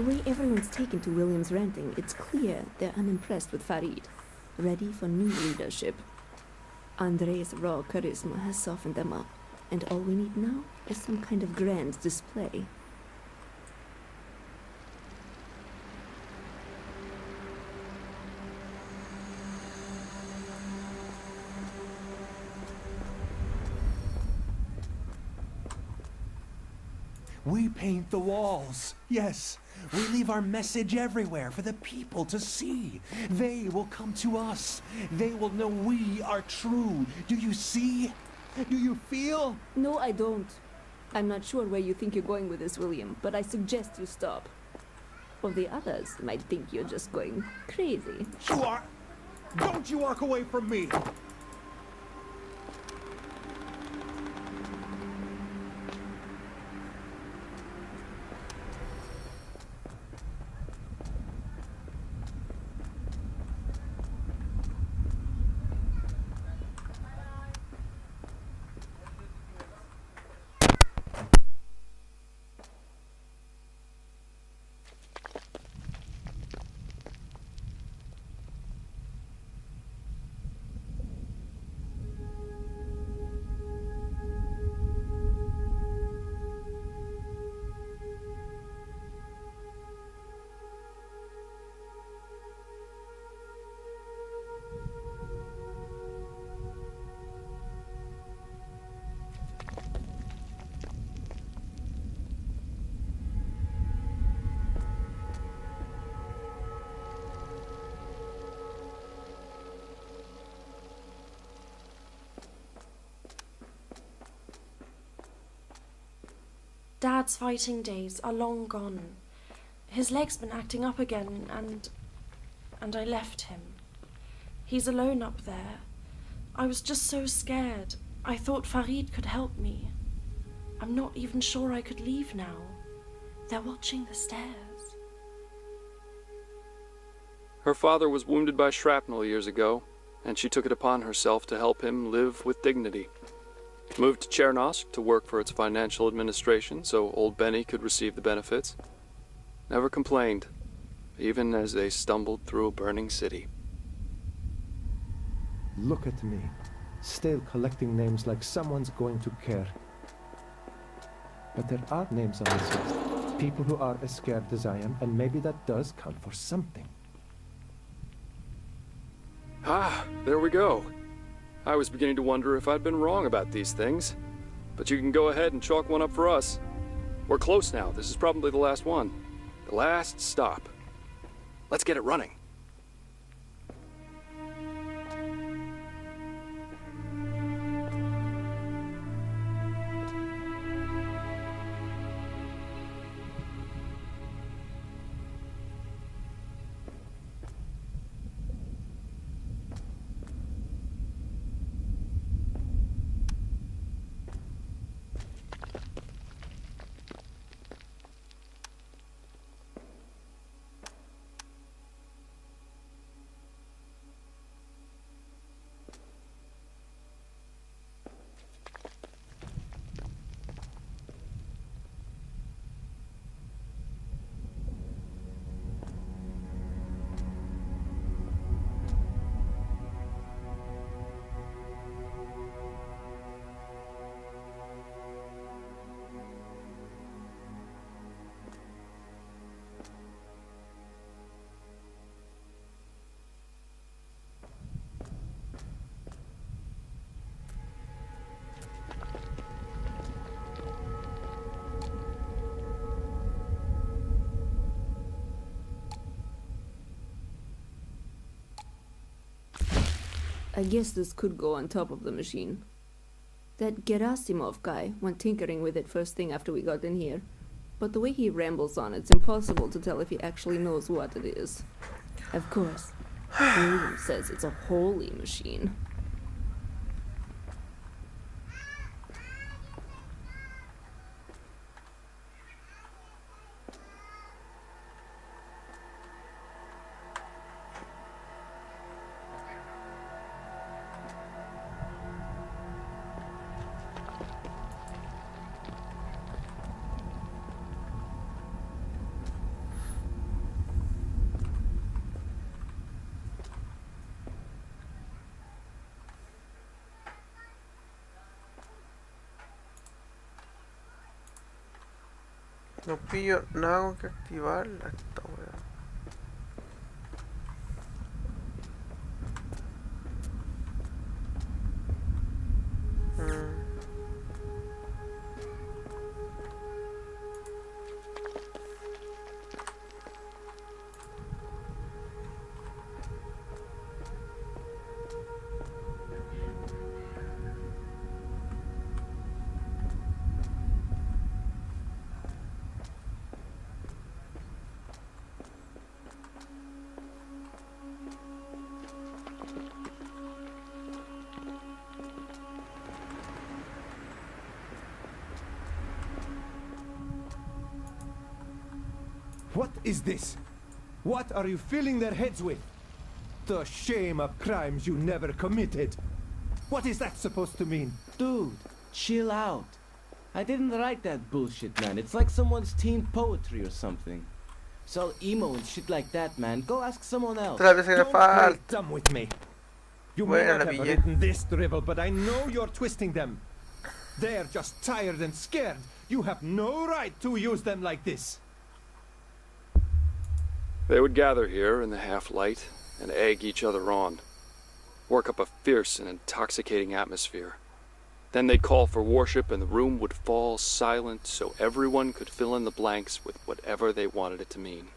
S8: The way everyone's taken to William's ranting, it's clear they're unimpressed with Farid, ready for new leadership. Andre's raw charisma has softened them up, and all we need now is some kind of grand display.
S13: We paint the walls. Yes, we leave our message everywhere for the people to see. They will come to us. They will know we are true. Do you see? Do you feel?
S8: No, I don't. I'm not sure where you think you're going with this, William, but I suggest you stop. Or the others might think you're just going crazy.
S13: You are... Don't you walk away from me!
S11: Dad's fighting days are long gone. His leg's been acting up again, and I left him. He's alone up there. I was just so scared. I thought Farid could help me. I'm not even sure I could leave now. They're watching the stairs.
S6: Her father was wounded by shrapnel years ago, and she took it upon herself to help him live with dignity. Moved to Chernosk to work for its financial administration so old Benny could receive the benefits. Never complained, even as they stumbled through a burning city.
S9: Look at me, still collecting names like someone's going to care. But there are names on this list. People who are as scared as I am, and maybe that does count for something.
S6: Ah, there we go. I was beginning to wonder if I'd been wrong about these things. But you can go ahead and chalk one up for us. We're close now. This is probably the last one. The last stop. Let's get it running.
S8: I guess this could go on top of the machine. That Gerasimov guy went tinkering with it first thing after we got in here. But the way he rambles on, it's impossible to tell if he actually knows what it is. Of course, William says it's a holy machine.
S1: No pillo nada con que activarla esta weá.
S9: What is this? What are you filling their heads with? The shame of crimes you never committed. What is that supposed to mean?
S15: Dude, chill out. I didn't write that bullshit, man. It's like someone's teen poetry or something. It's all emo and shit like that, man. Go ask someone else.
S1: Don't
S9: play dumb with me. You may
S1: Bueno,
S9: not
S1: la
S9: have
S1: pillé.
S9: written this drivel, but I know you're twisting them. They're just tired and scared. You have no right to use them like this.
S6: They would gather here in the half-light and egg each other on, work up a fierce and intoxicating atmosphere. Then they'd call for worship and the room would fall silent so everyone could fill in the blanks with whatever they wanted it to mean.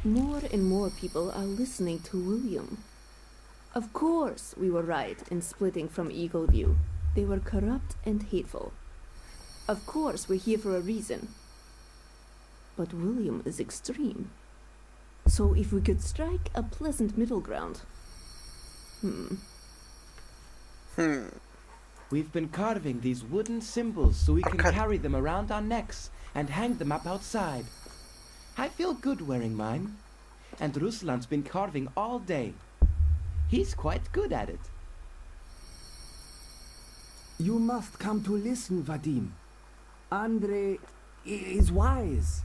S8: More and more people are listening to William. Of course we were right in splitting from Eagle View. They were corrupt and hateful. Of course we're here for a reason. But William is extreme. So if we could strike a pleasant middle ground.
S15: We've been carving these wooden symbols so we can carry them around our necks and hang them up outside. I feel good wearing mine. And Ruslan's been carving all day. He's quite good at it.
S3: You must come to listen, Vadim. Andre is wise.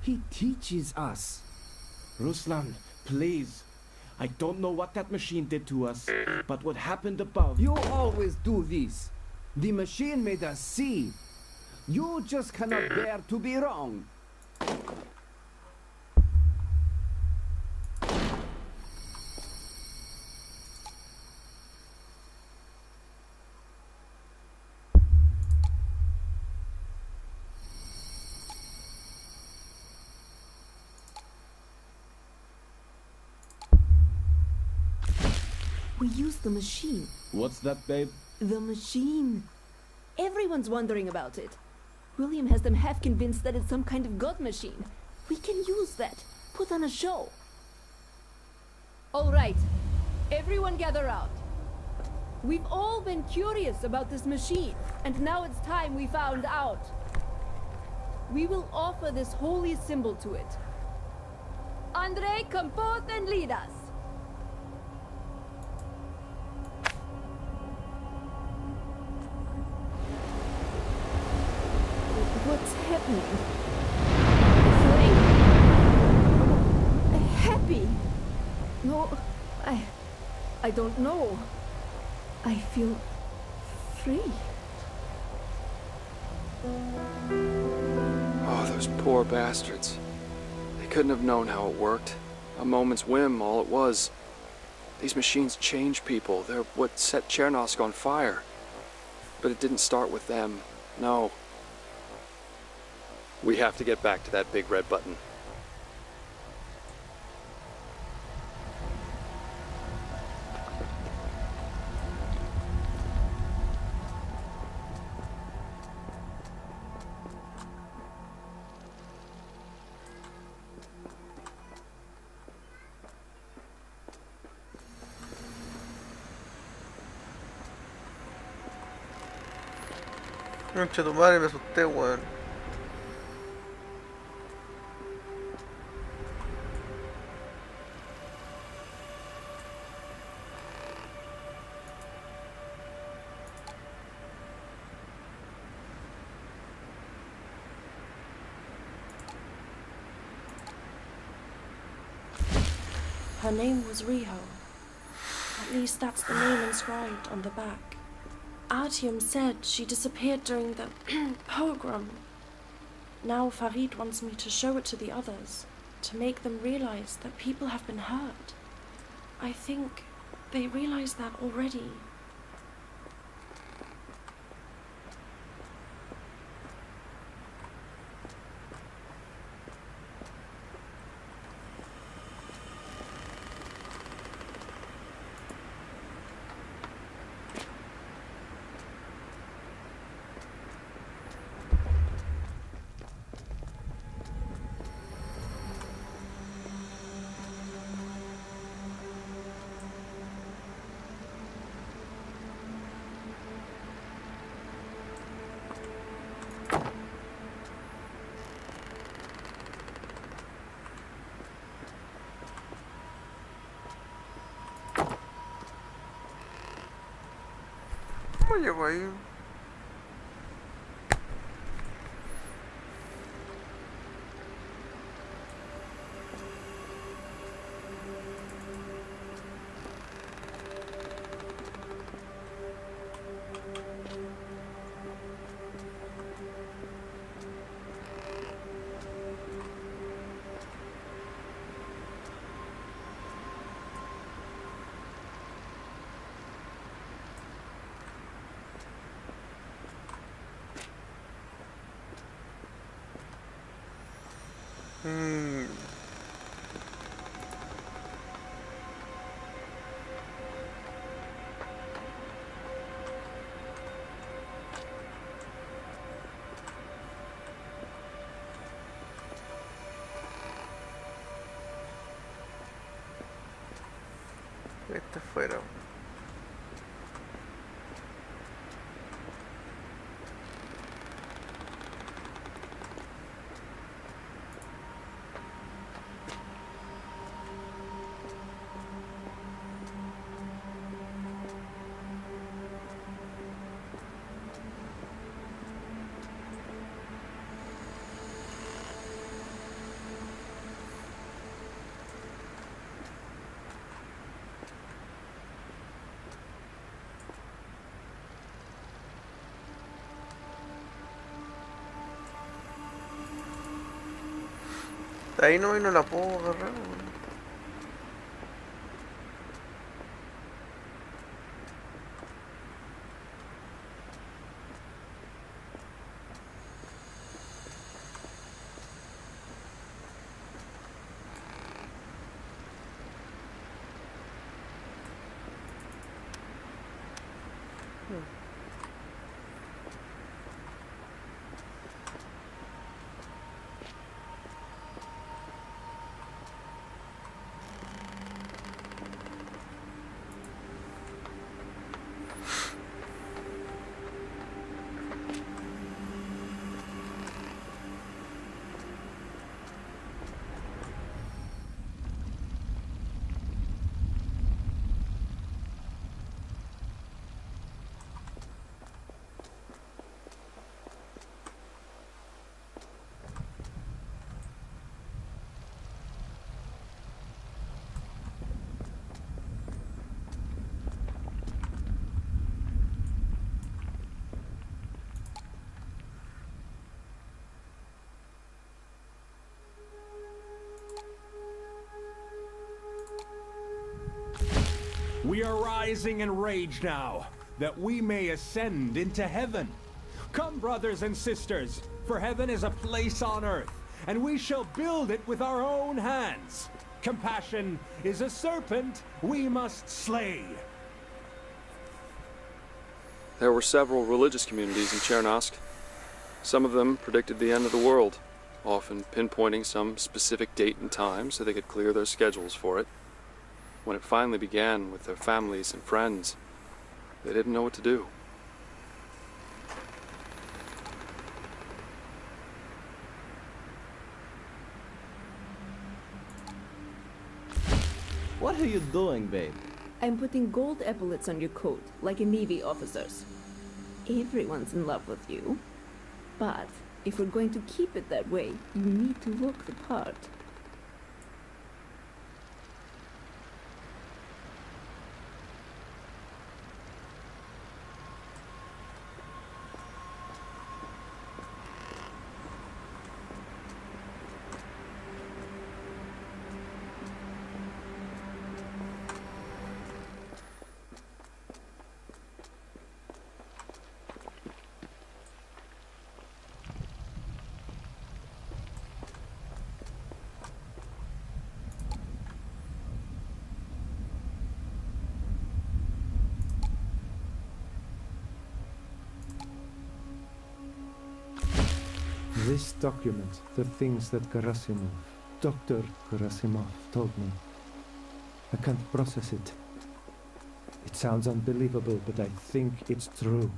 S3: He teaches us.
S15: Ruslan, please. I don't know what that machine did to us, but what happened above...
S3: You always do this. The machine made us see. You just cannot bear to be wrong.
S8: We used the machine.
S15: What's that, babe?
S8: The machine. Everyone's wondering about it. William has them half convinced that it's some kind of god machine. We can use that. Put on a show.
S22: All right. Everyone gather round. We've all been curious about this machine, and now it's time we found out. We will offer this holy symbol to it. Andre, come forth and lead us.
S8: What's happening? Happy? No, I don't know. I feel free.
S6: Oh, those poor bastards. They couldn't have known how it worked. A moment's whim, all it was. These machines change people. They're what set Chernosk on fire. But it didn't start with them. No. We have to get back to that big red button.
S1: Concha tu madre, me asusté, weón.
S11: Her name was Riho. At least that's the name inscribed on the back. Artyom said she disappeared during the pogrom. Now Farid wants me to show it to the others, to make them realize that people have been hurt. I think they realize that already.
S1: ¿Cómo llegó ahí? Este fuera. De ahí no, y no la puedo agarrar.
S12: We are rising in rage now, that we may ascend into heaven. Come, brothers and sisters, for heaven is a place on earth, and we shall build it with our own hands. Compassion is a serpent we must slay.
S6: There were several religious communities in Chernosk. Some of them predicted the end of the world, often pinpointing some specific date and time so they could clear their schedules for it. When it finally began with their families and friends, they didn't know what to do.
S17: What are you doing, babe?
S8: I'm putting gold epaulets on your coat, like a Navy officer's. Everyone's in love with you. But if we're going to keep it that way, you need to look the part.
S3: This document, the things that Dr. Gerasimov told me. I can't process it. It sounds unbelievable, but I think it's true.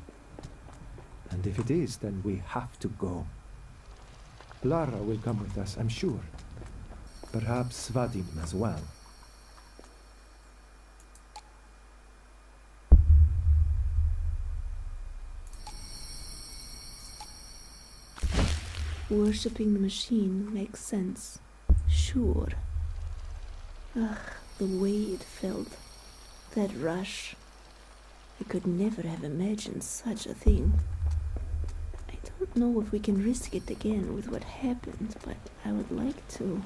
S3: And if it is, then we have to go. Lara will come with us, I'm sure. Perhaps Vadim as well.
S8: Worshipping the machine makes sense. Sure. Ugh, the way it felt. That rush. I could never have imagined such a thing. I don't know if we can risk it again with what happened, but I would like to.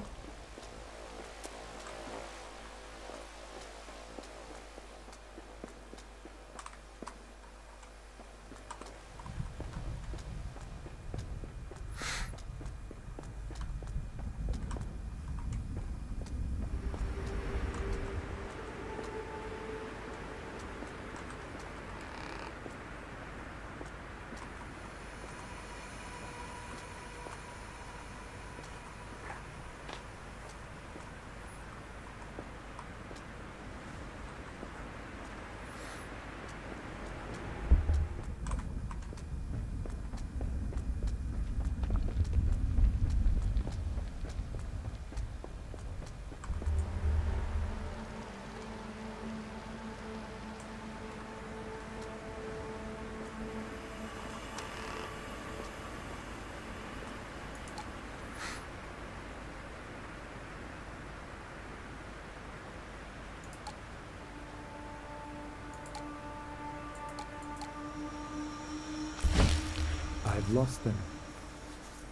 S3: I've lost them.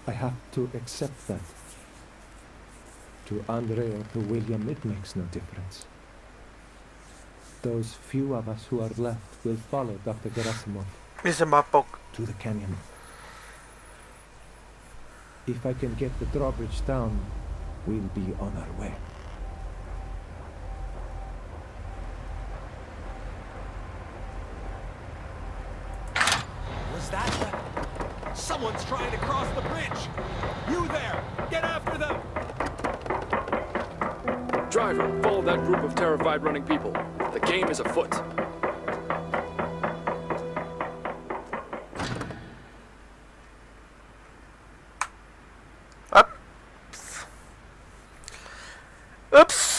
S3: I have to accept that. To Andre or to William, it makes no difference. Those few of us who are left will follow Dr. Gerasimov to the canyon. If I can get the drawbridge down, we'll be on our way.
S12: Was that the... Someone's trying to cross the bridge! You there! Get after them!
S6: Driver, follow that group of terrified running people. The game is afoot.
S1: Oops!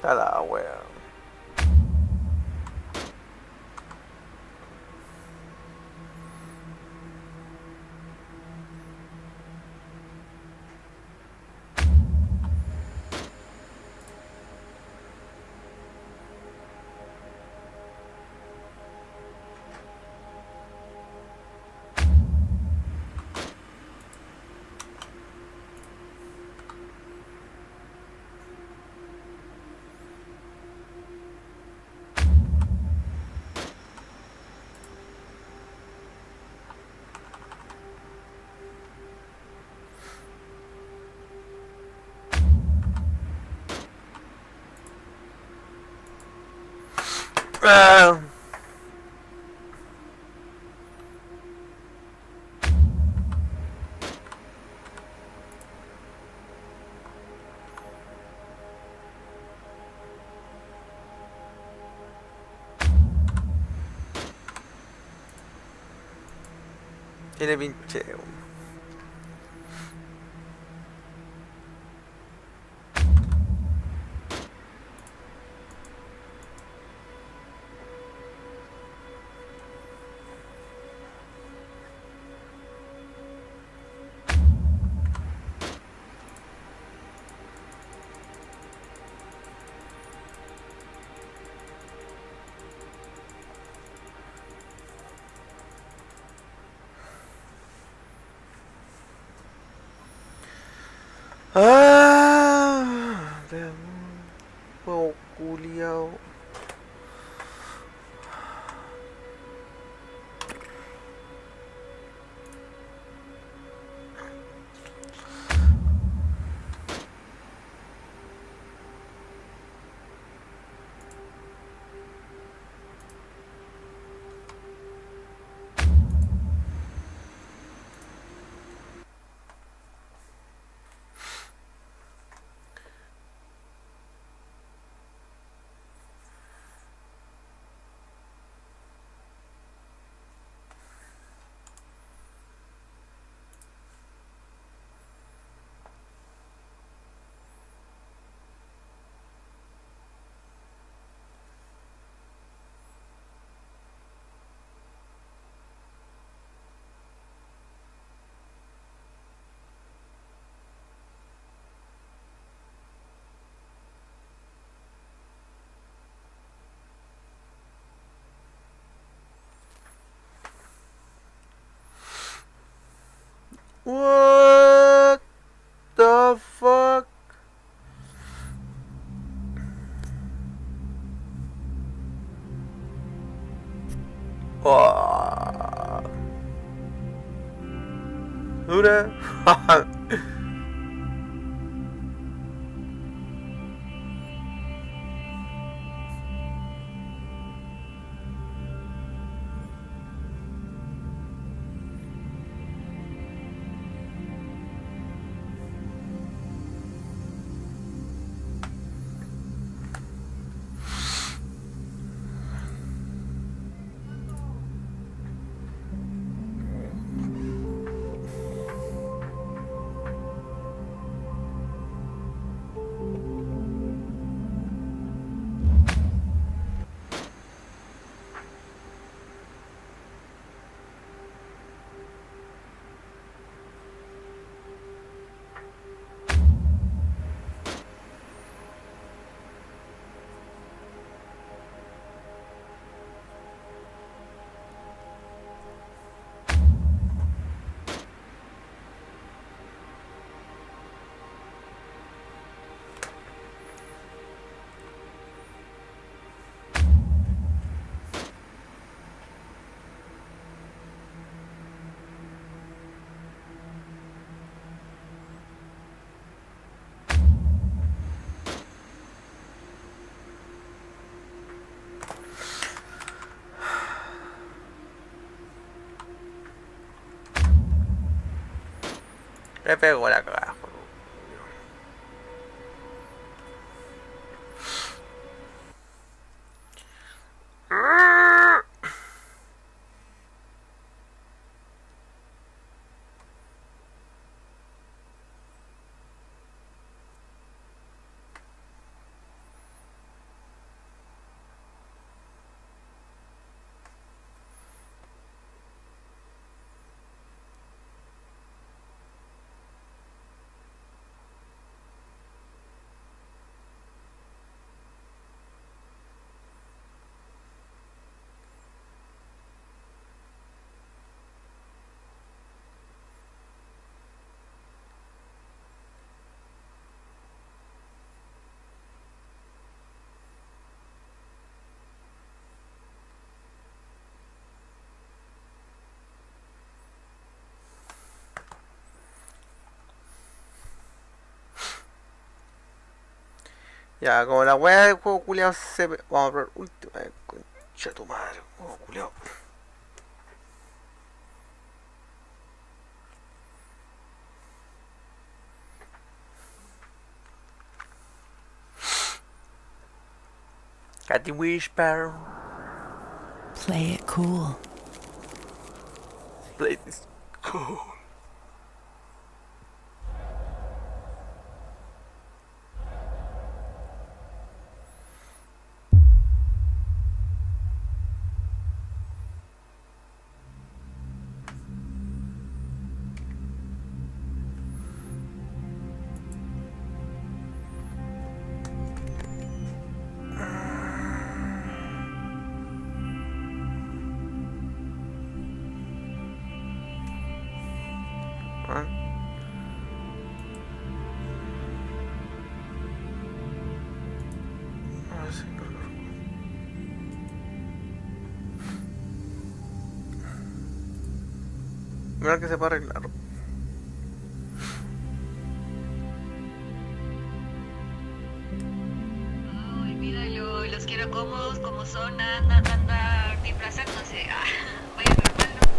S1: A la wea. Tiene pincheo. Ah, juego culiao. What the fuck? Oh. Who that? Me pegó la cagada. Ya, como la weá del juego culiao se... Vamos a probar última vez, concha tu madre, juego culiao. Catty Whisper.
S7: Play it cool.
S1: Play this cool. Mira que se puede arreglar.
S10: Ay, míralo, los quiero cómodos como son, anda disfrazándose. Vaya normal, ¿no?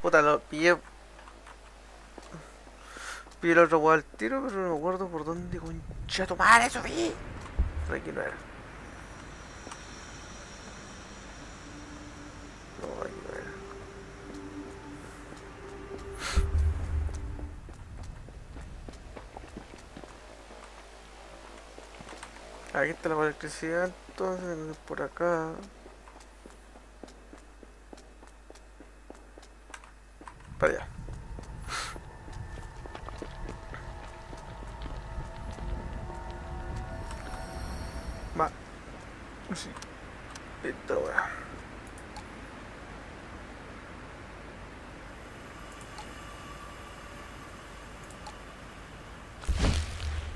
S1: Puta, lo pillé. Pillé el otro weón al tiro, pero no me acuerdo por dónde concha tu madre subí. Por aquí no era. No, aquí no era. Aquí está la electricidad, entonces por acá. Para allá. Va. Sí. Listo, weón.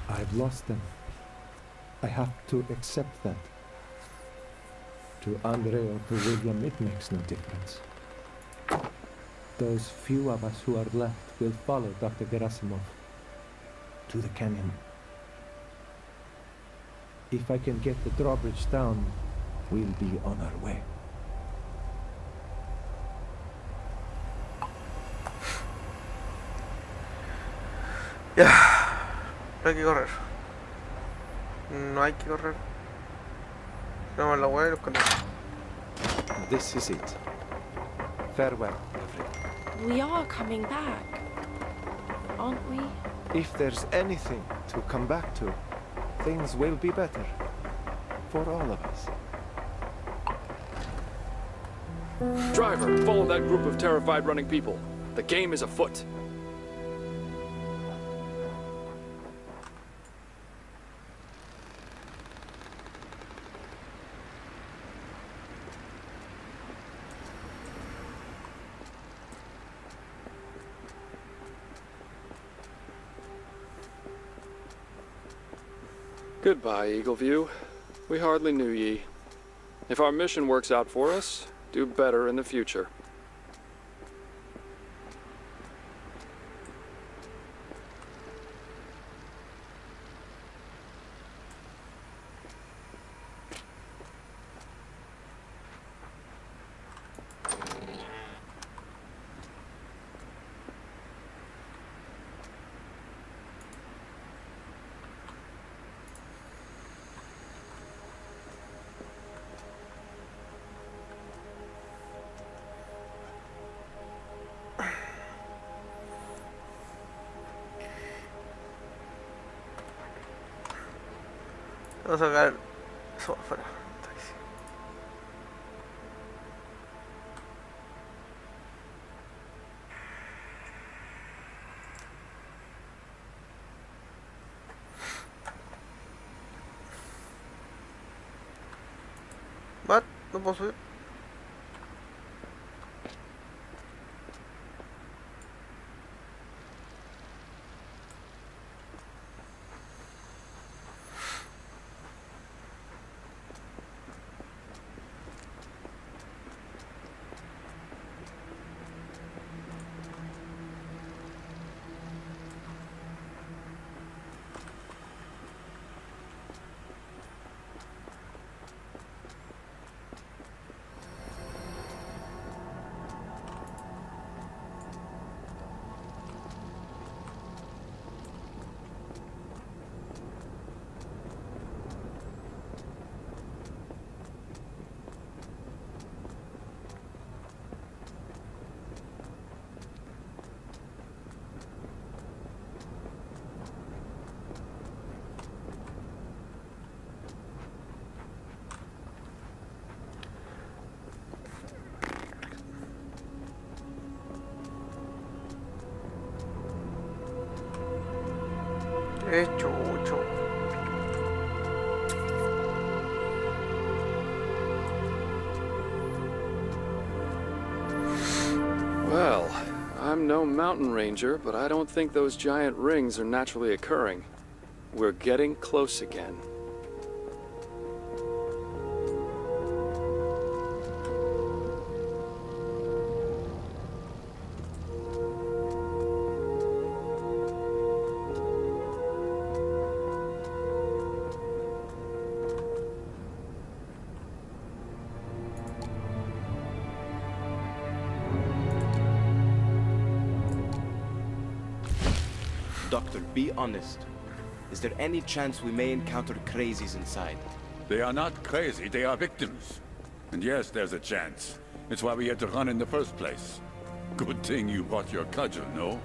S3: I've lost them. I have to accept that. To Andre or to William, it makes no difference. Those few of us who are left will follow Dr. Gerasimov to the canyon. If I can get the drawbridge down, we'll be on our way.
S1: Ya. No hay que correr. No hay que correr. Vamos a la web y los conectamos.
S9: This is it. Farewell, Alfred.
S11: We are coming back, aren't we?
S9: If there's anything to come back to, things will be better. For all of us.
S6: Driver, follow that group of terrified running people. The game is afoot. Goodbye, Eagleview. We hardly knew ye. If our mission works out for us, do better in the future.
S1: Vamos a sacar eso afuera. What? No puedo subir. Qué chucho.
S6: Well, I'm no mountain ranger, but I don't think those giant rings are naturally occurring. We're getting close again.
S15: Doctor, be honest. Is there any chance we may encounter crazies inside?
S4: They are not crazy, they are victims. And yes, there's a chance. It's why we had to run in the first place. Good thing you brought your cudgel, no?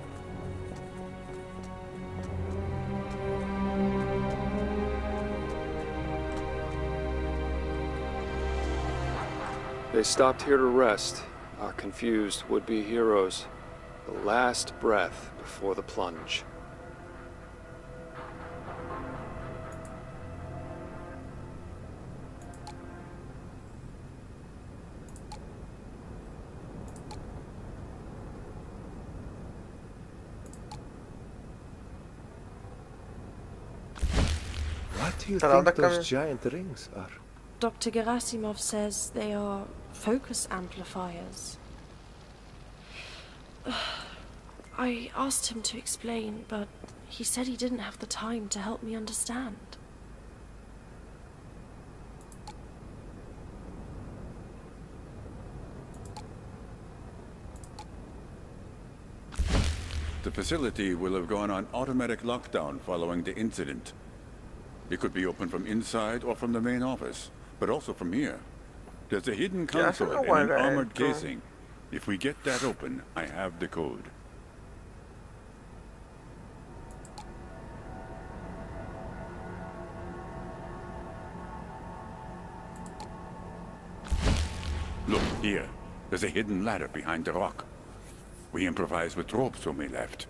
S6: They stopped here to rest, our confused would-be heroes. The last breath before the plunge.
S9: What do you think those giant rings are?
S11: Dr. Gerasimov says they are focus amplifiers. I asked him to explain, but he said he didn't have the time to help me understand.
S4: The facility will have gone on automatic lockdown following the incident. It could be opened from inside or from the main office, but also from here. There's a hidden console in an armored casing. If we get that open, I have the code. Look, here. There's a hidden ladder behind the rock. We improvised with ropes when we left.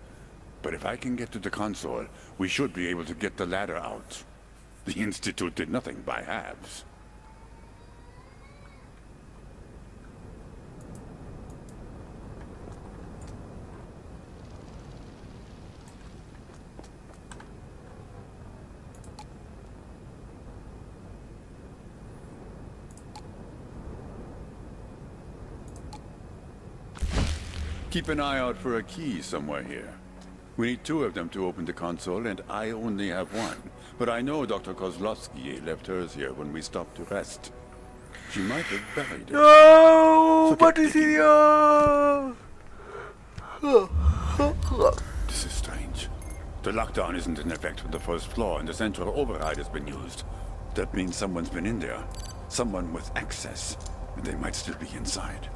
S4: But if I can get to the console, we should be able to get the ladder out. The Institute did nothing by halves. Keep an eye out for a key somewhere here. We need 2 of them to open the console, and I only have 1. But I know Dr. Kozlovsky left hers here when we stopped to rest. She might have buried it.
S1: No, Patricio!
S4: This is strange. The lockdown isn't in effect for the first floor, and the central override has been used. That means someone's been in there. Someone with access. And they might still be inside.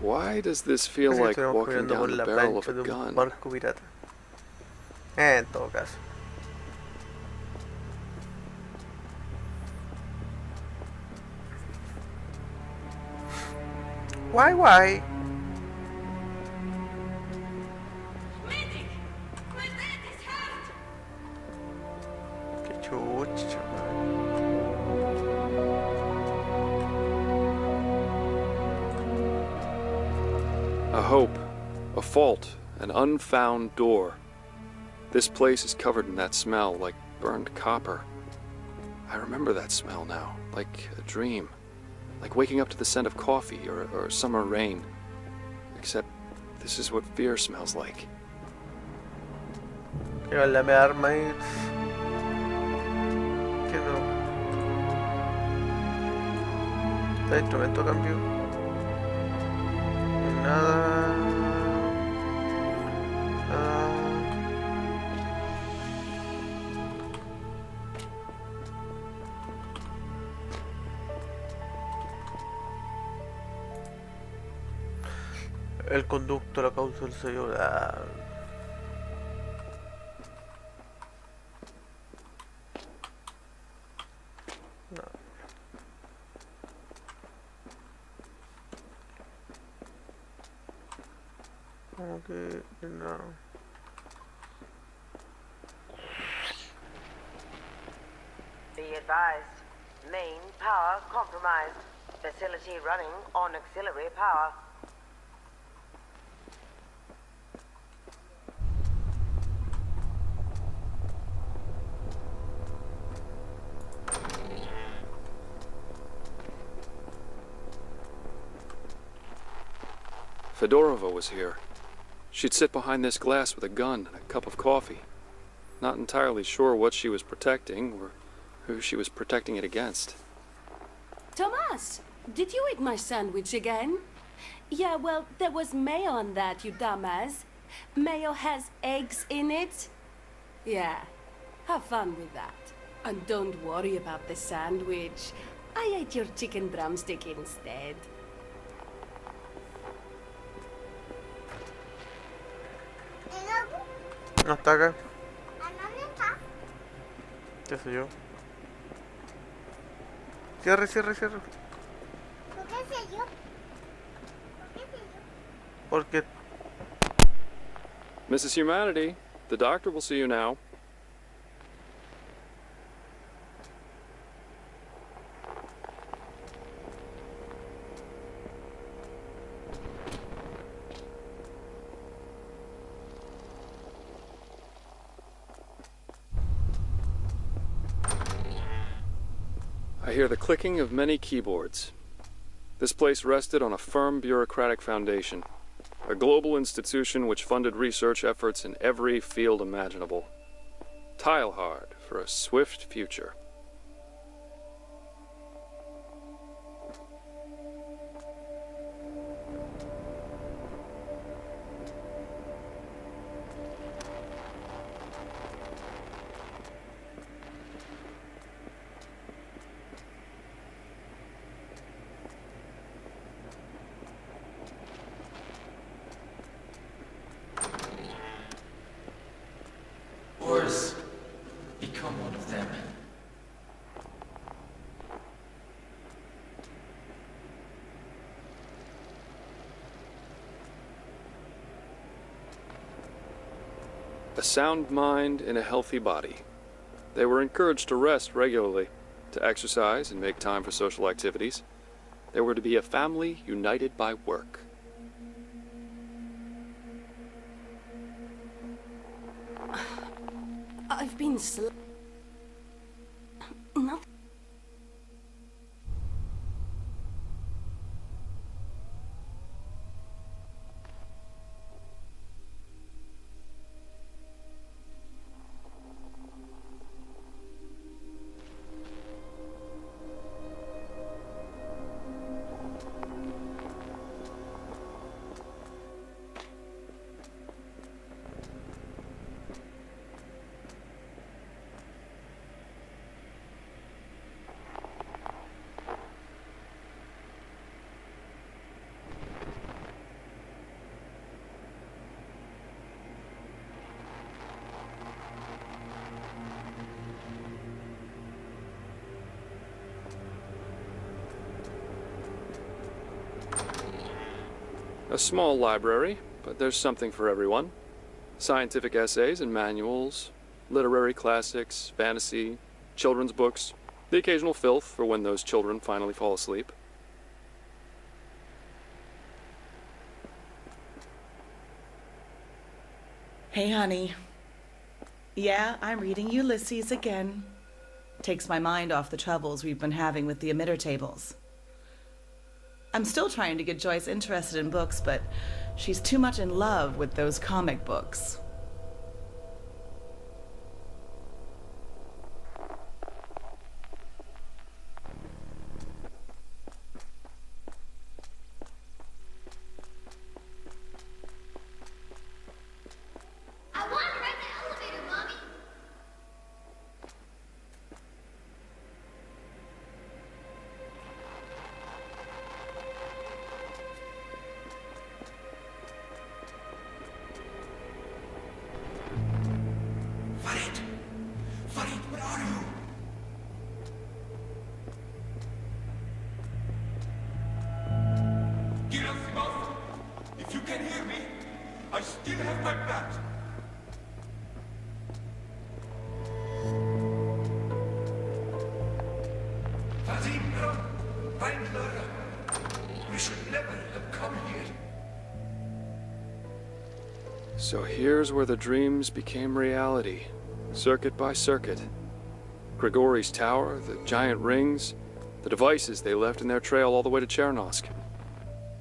S6: Why does this feel like walking down the barrel of a gun?
S1: Barco pirata. En todo caso. Why? Qué chucha.
S6: A hope, a fault, an unfound door. This place is covered in that smell like burned copper. I remember that smell now, like a dream. Like waking up to the scent of coffee or summer rain. Except this is what fear smells like.
S1: Regálame arma y... Que no. ¿Está instrumento cambio? Nada. Nada. El conducto, la causa del sello. Okay, no.
S17: Be advised, main power compromised. Facility running on auxiliary power.
S6: Fedorova was here. She'd sit behind this glass with a gun and a cup of coffee. Not entirely sure what she was protecting or who she was protecting it against.
S7: Thomas, did you eat my sandwich again? Yeah, well, there was mayo on that, you dumbass. Mayo has eggs in it. Yeah, have fun with that. And don't worry about the sandwich. I ate your chicken drumstick instead.
S1: No está acá. ¿Qué sé yo? Cierre, cierre, cierre.
S17: ¿Por qué sé yo?
S1: Porque...
S6: Mrs. Humanity, the doctor will see you now. I hear the clicking of many keyboards. This place rested on a firm bureaucratic foundation, a global institution which funded research efforts in every field imaginable. Tile hard for a swift future.
S13: Worse, become one of them.
S6: A sound mind in a healthy body. They were encouraged to rest regularly, to exercise and make time for social activities. They were to be a family united by work.
S7: I've been Nothing.
S6: A small library, but there's something for everyone. Scientific essays and manuals, literary classics, fantasy, children's books, the occasional filth for when those children finally fall asleep.
S19: Hey, honey. Yeah, I'm reading Ulysses again. Takes my mind off the troubles we've been having with the emitter tables. I'm still trying to get Joyce interested in books, but she's too much in love with those comic books.
S4: I still have my bat. We should never have come here.
S6: So here's where the dreams became reality, circuit by circuit. Grigori's tower, the giant rings, the devices they left in their trail all the way to Chernosk.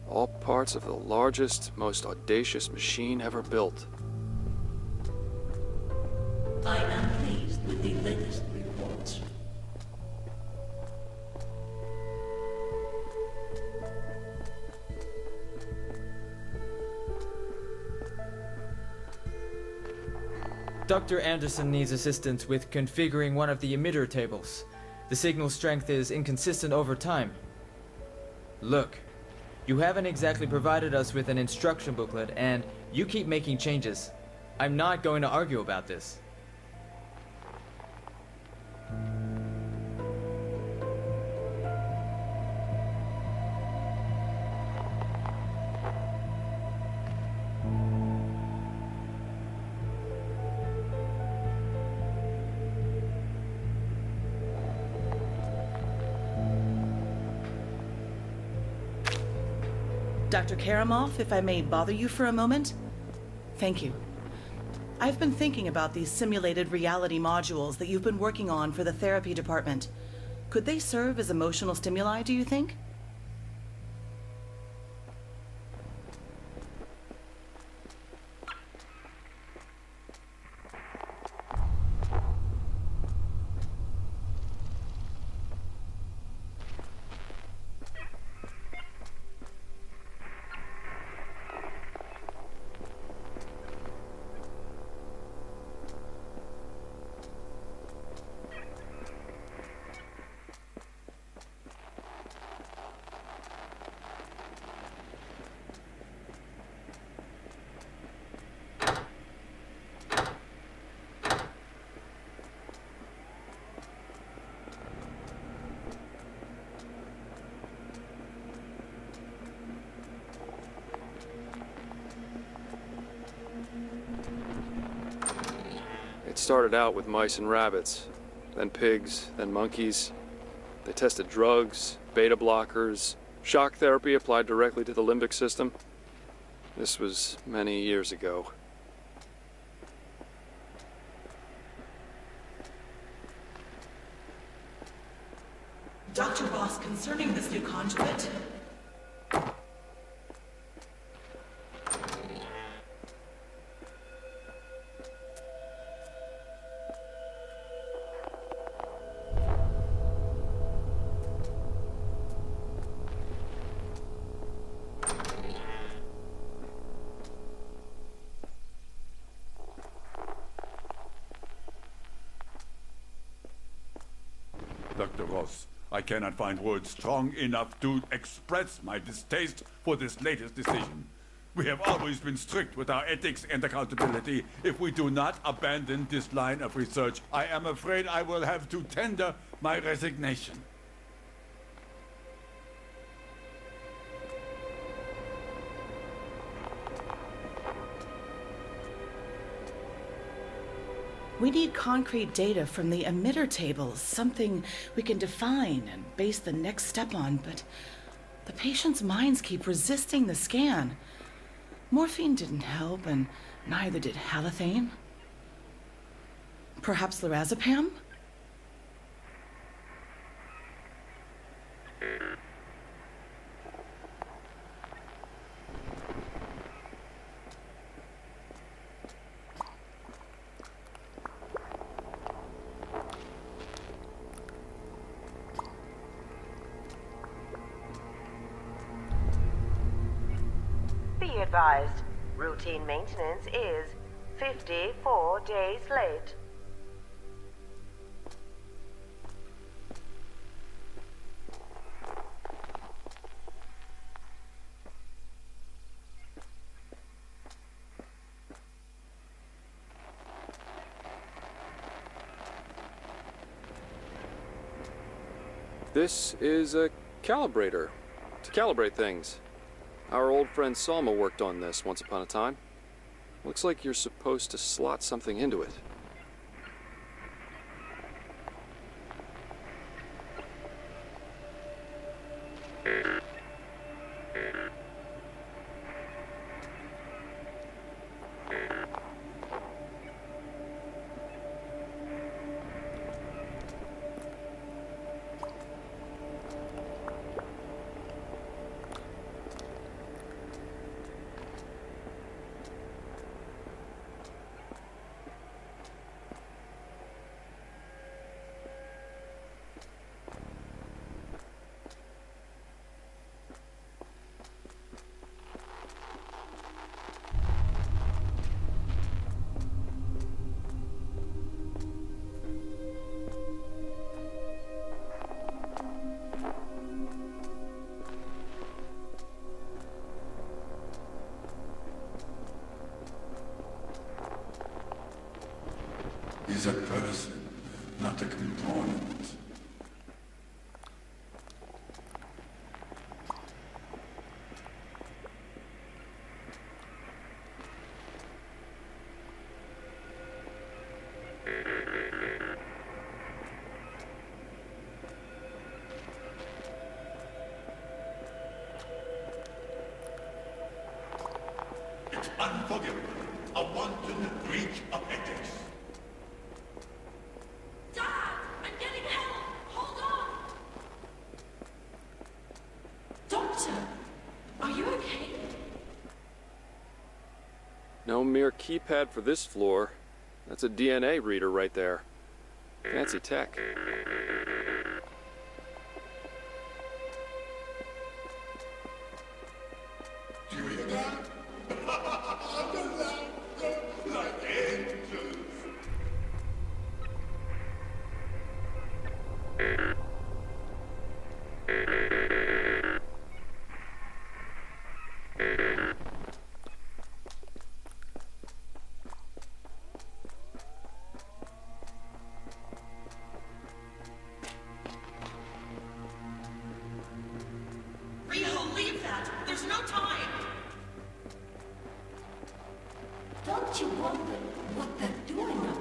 S6: All parts of the largest, most audacious machine ever built.
S2: I am pleased with the latest reports.
S18: Dr. Anderson needs assistance with configuring one of the emitter tables. The signal strength is inconsistent over time. Look, you haven't exactly provided us with an instruction booklet, and you keep making changes. I'm not going to argue about this.
S19: Dr. Karamov, if I may bother you for a moment? Thank you. I've been thinking about these simulated reality modules that you've been working on for the therapy department. Could they serve as emotional stimuli, do you think?
S6: It started out with mice and rabbits, then pigs, then monkeys. They tested drugs, beta blockers, shock therapy applied directly to the limbic system. This was many years ago.
S19: Dr. Ross, concerning this new conjugate,
S4: Dr. Ross, I cannot find words strong enough to express my distaste for this latest decision. We have always been strict with our ethics and accountability. If we do not abandon this line of research, I am afraid I will have to tender my resignation.
S19: we need concrete data from the emitter tables, something we can define and base the next step on, but the patient's minds keep resisting the scan. Morphine didn't help, and neither did halothane. Perhaps lorazepam?
S17: Be advised, routine maintenance is 54 days late.
S6: This is a calibrator, to calibrate things. Our old friend Salma worked on this once upon a time. Looks like you're supposed to slot something into it.
S4: He's a person, not a component. It's unforgivable. A wanton breach of ethics.
S6: No mere keypad for this floor. That's a DNA reader right there. Fancy tech.
S4: Do you hear that? Like angels.
S2: Leave that! There's no time! Don't you wonder what they're doing up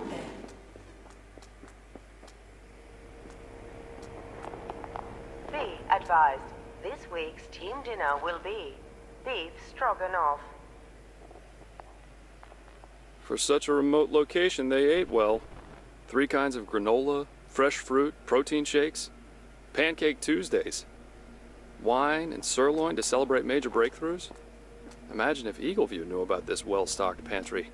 S2: there?
S17: Be advised, this week's team dinner will be beef stroganoff.
S6: For such a remote location, they ate well. 3 kinds of granola, fresh fruit, protein shakes, Pancake Tuesdays. Wine and sirloin to celebrate major breakthroughs? Imagine if Eagleview knew about this well-stocked pantry.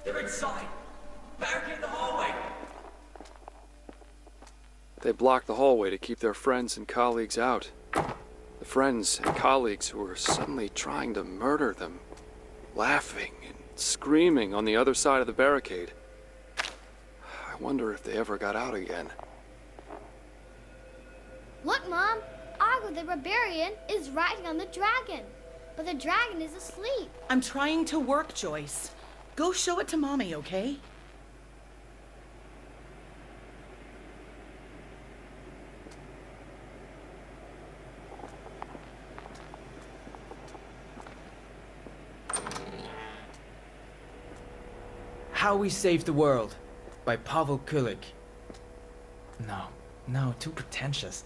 S2: They're inside! Barricade the hallway!
S6: They blocked the hallway to keep their friends and colleagues out. The friends and colleagues who were suddenly trying to murder them, laughing and screaming on the other side of the barricade. I wonder if they ever got out again.
S16: Look, Mom! Argo the Barbarian is riding on the dragon, but the dragon is asleep.
S19: I'm trying to work, Joyce. Go show it to Mommy, okay?
S18: How We Saved the World by Pavel Kulik. No, too pretentious.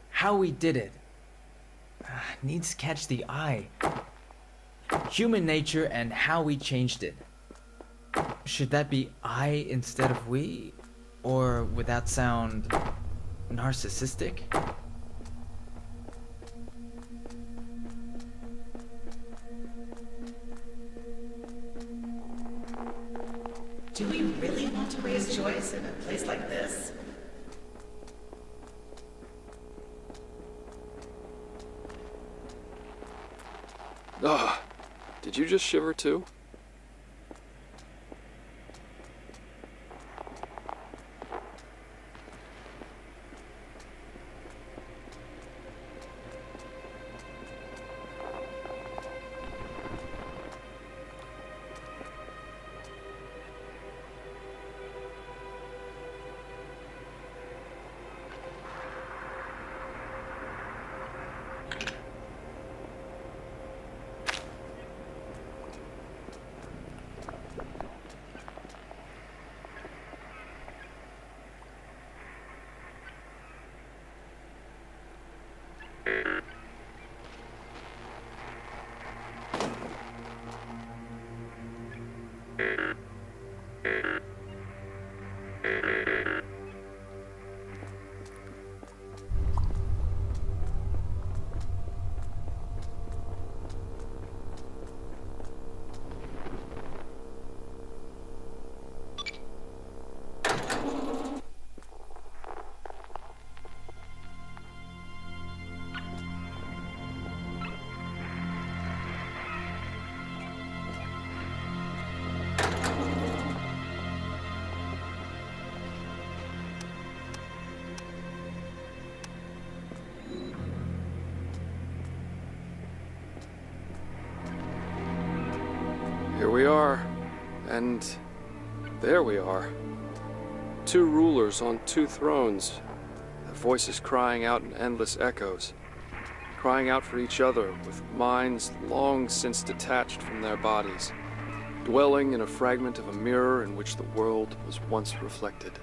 S18: How We Did It. Needs to catch the eye. Human nature and how we changed it. Should that be I instead of we? Or would that sound narcissistic?
S19: Do we really want to raise Joyce in a place like this?
S6: Ugh. Did you just shiver too? Here we are, and there we are. Two rulers on two thrones, their voices crying out in endless echoes, crying out for each other with minds long since detached from their bodies, dwelling in a fragment of a mirror in which the world was once reflected.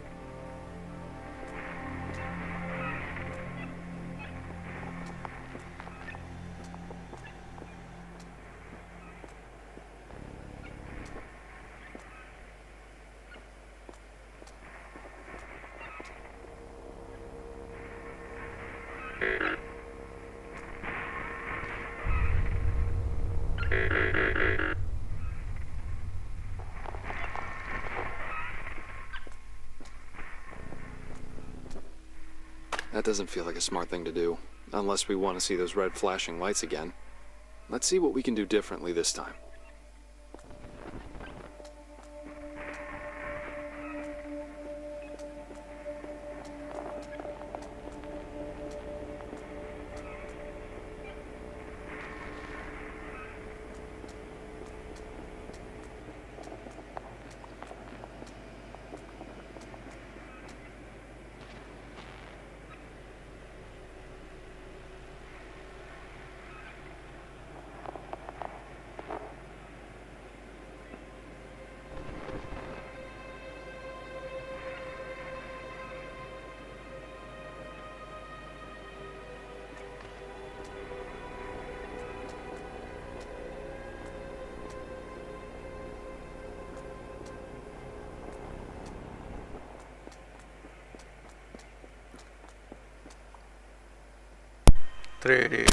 S6: That doesn't feel like a smart thing to do, unless we want to see those red flashing lights again. Let's see what we can do differently this time.
S1: Three.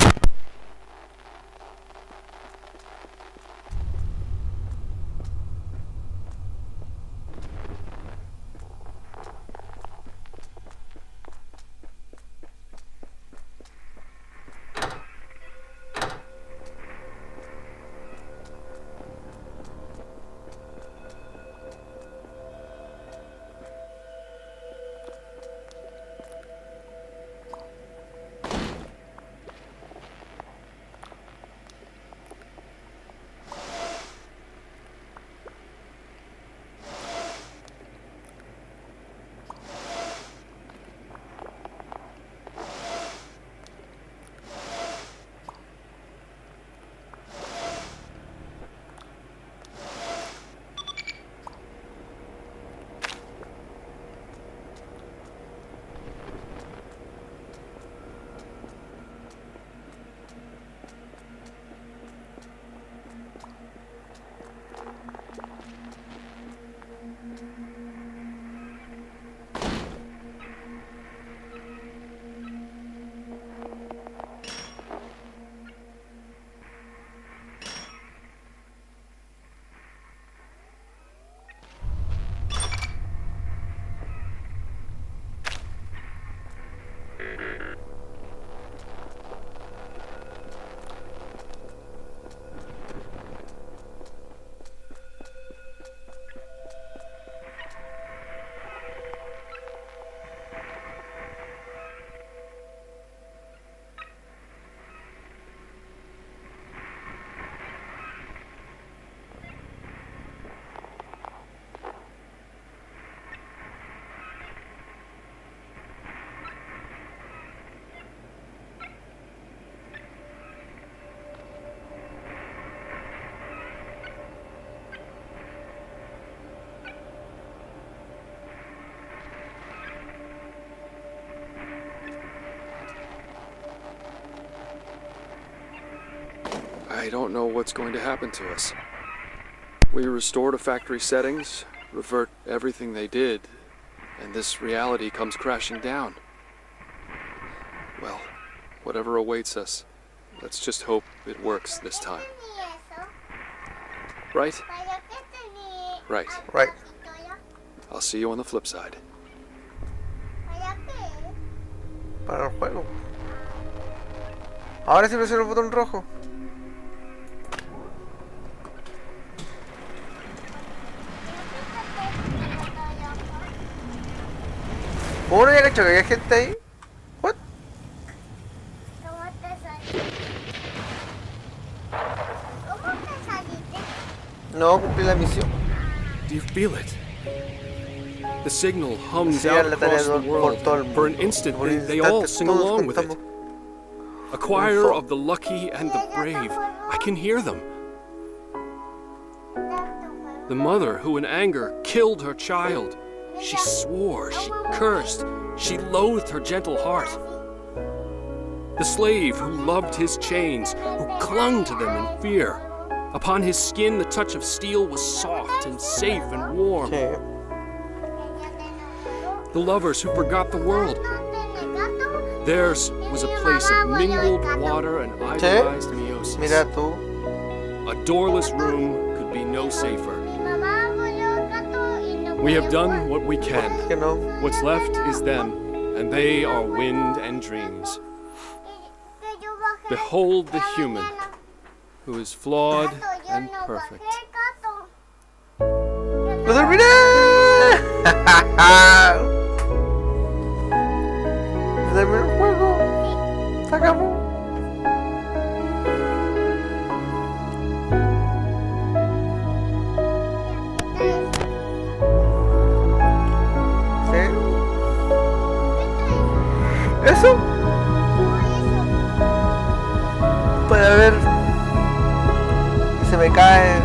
S6: I don't know what's going to happen to us. We restore to factory settings, revert everything they did, and this reality comes crashing down. Well, whatever awaits us, let's just hope it works this time. Right? Right.
S1: Right.
S6: I'll see you on the flip side.
S1: Para el juego. Ahora sí presiono el botón rojo. ¿Cómo no había cachado que había gente ahí? What? No, cumplí la misión.
S6: Do you feel it? The signal hums out across the world. For an instant, they all sing along with it. A choir of the lucky and the brave. I can hear them. The mother who in anger killed her child. She swore, she cursed, she loathed her gentle heart. The slave who loved his chains, who clung to them in fear. Upon his skin the touch of steel was soft and safe and warm. The lovers who forgot the world. Theirs was a place of mingled water and idolized meiosis.
S1: Mira tú.
S6: A doorless room could be no safer. We have done what we can. What's left is them, and they are wind and dreams. Behold the human, who is flawed and perfect.
S1: ¡Lo terminé! ¡Terminé el juego! ¡Se acabó! ¿Eso? Para ver si se me cae.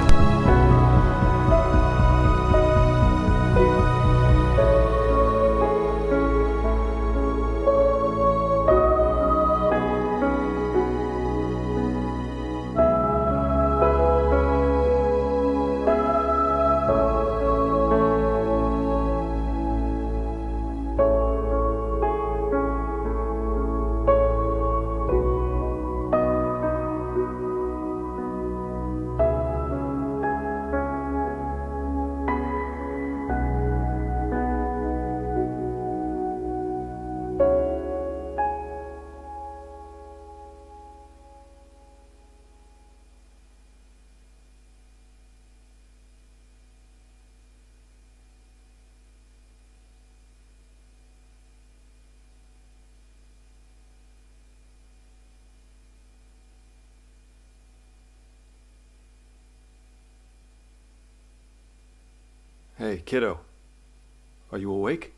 S6: Hey, kiddo. Are you awake?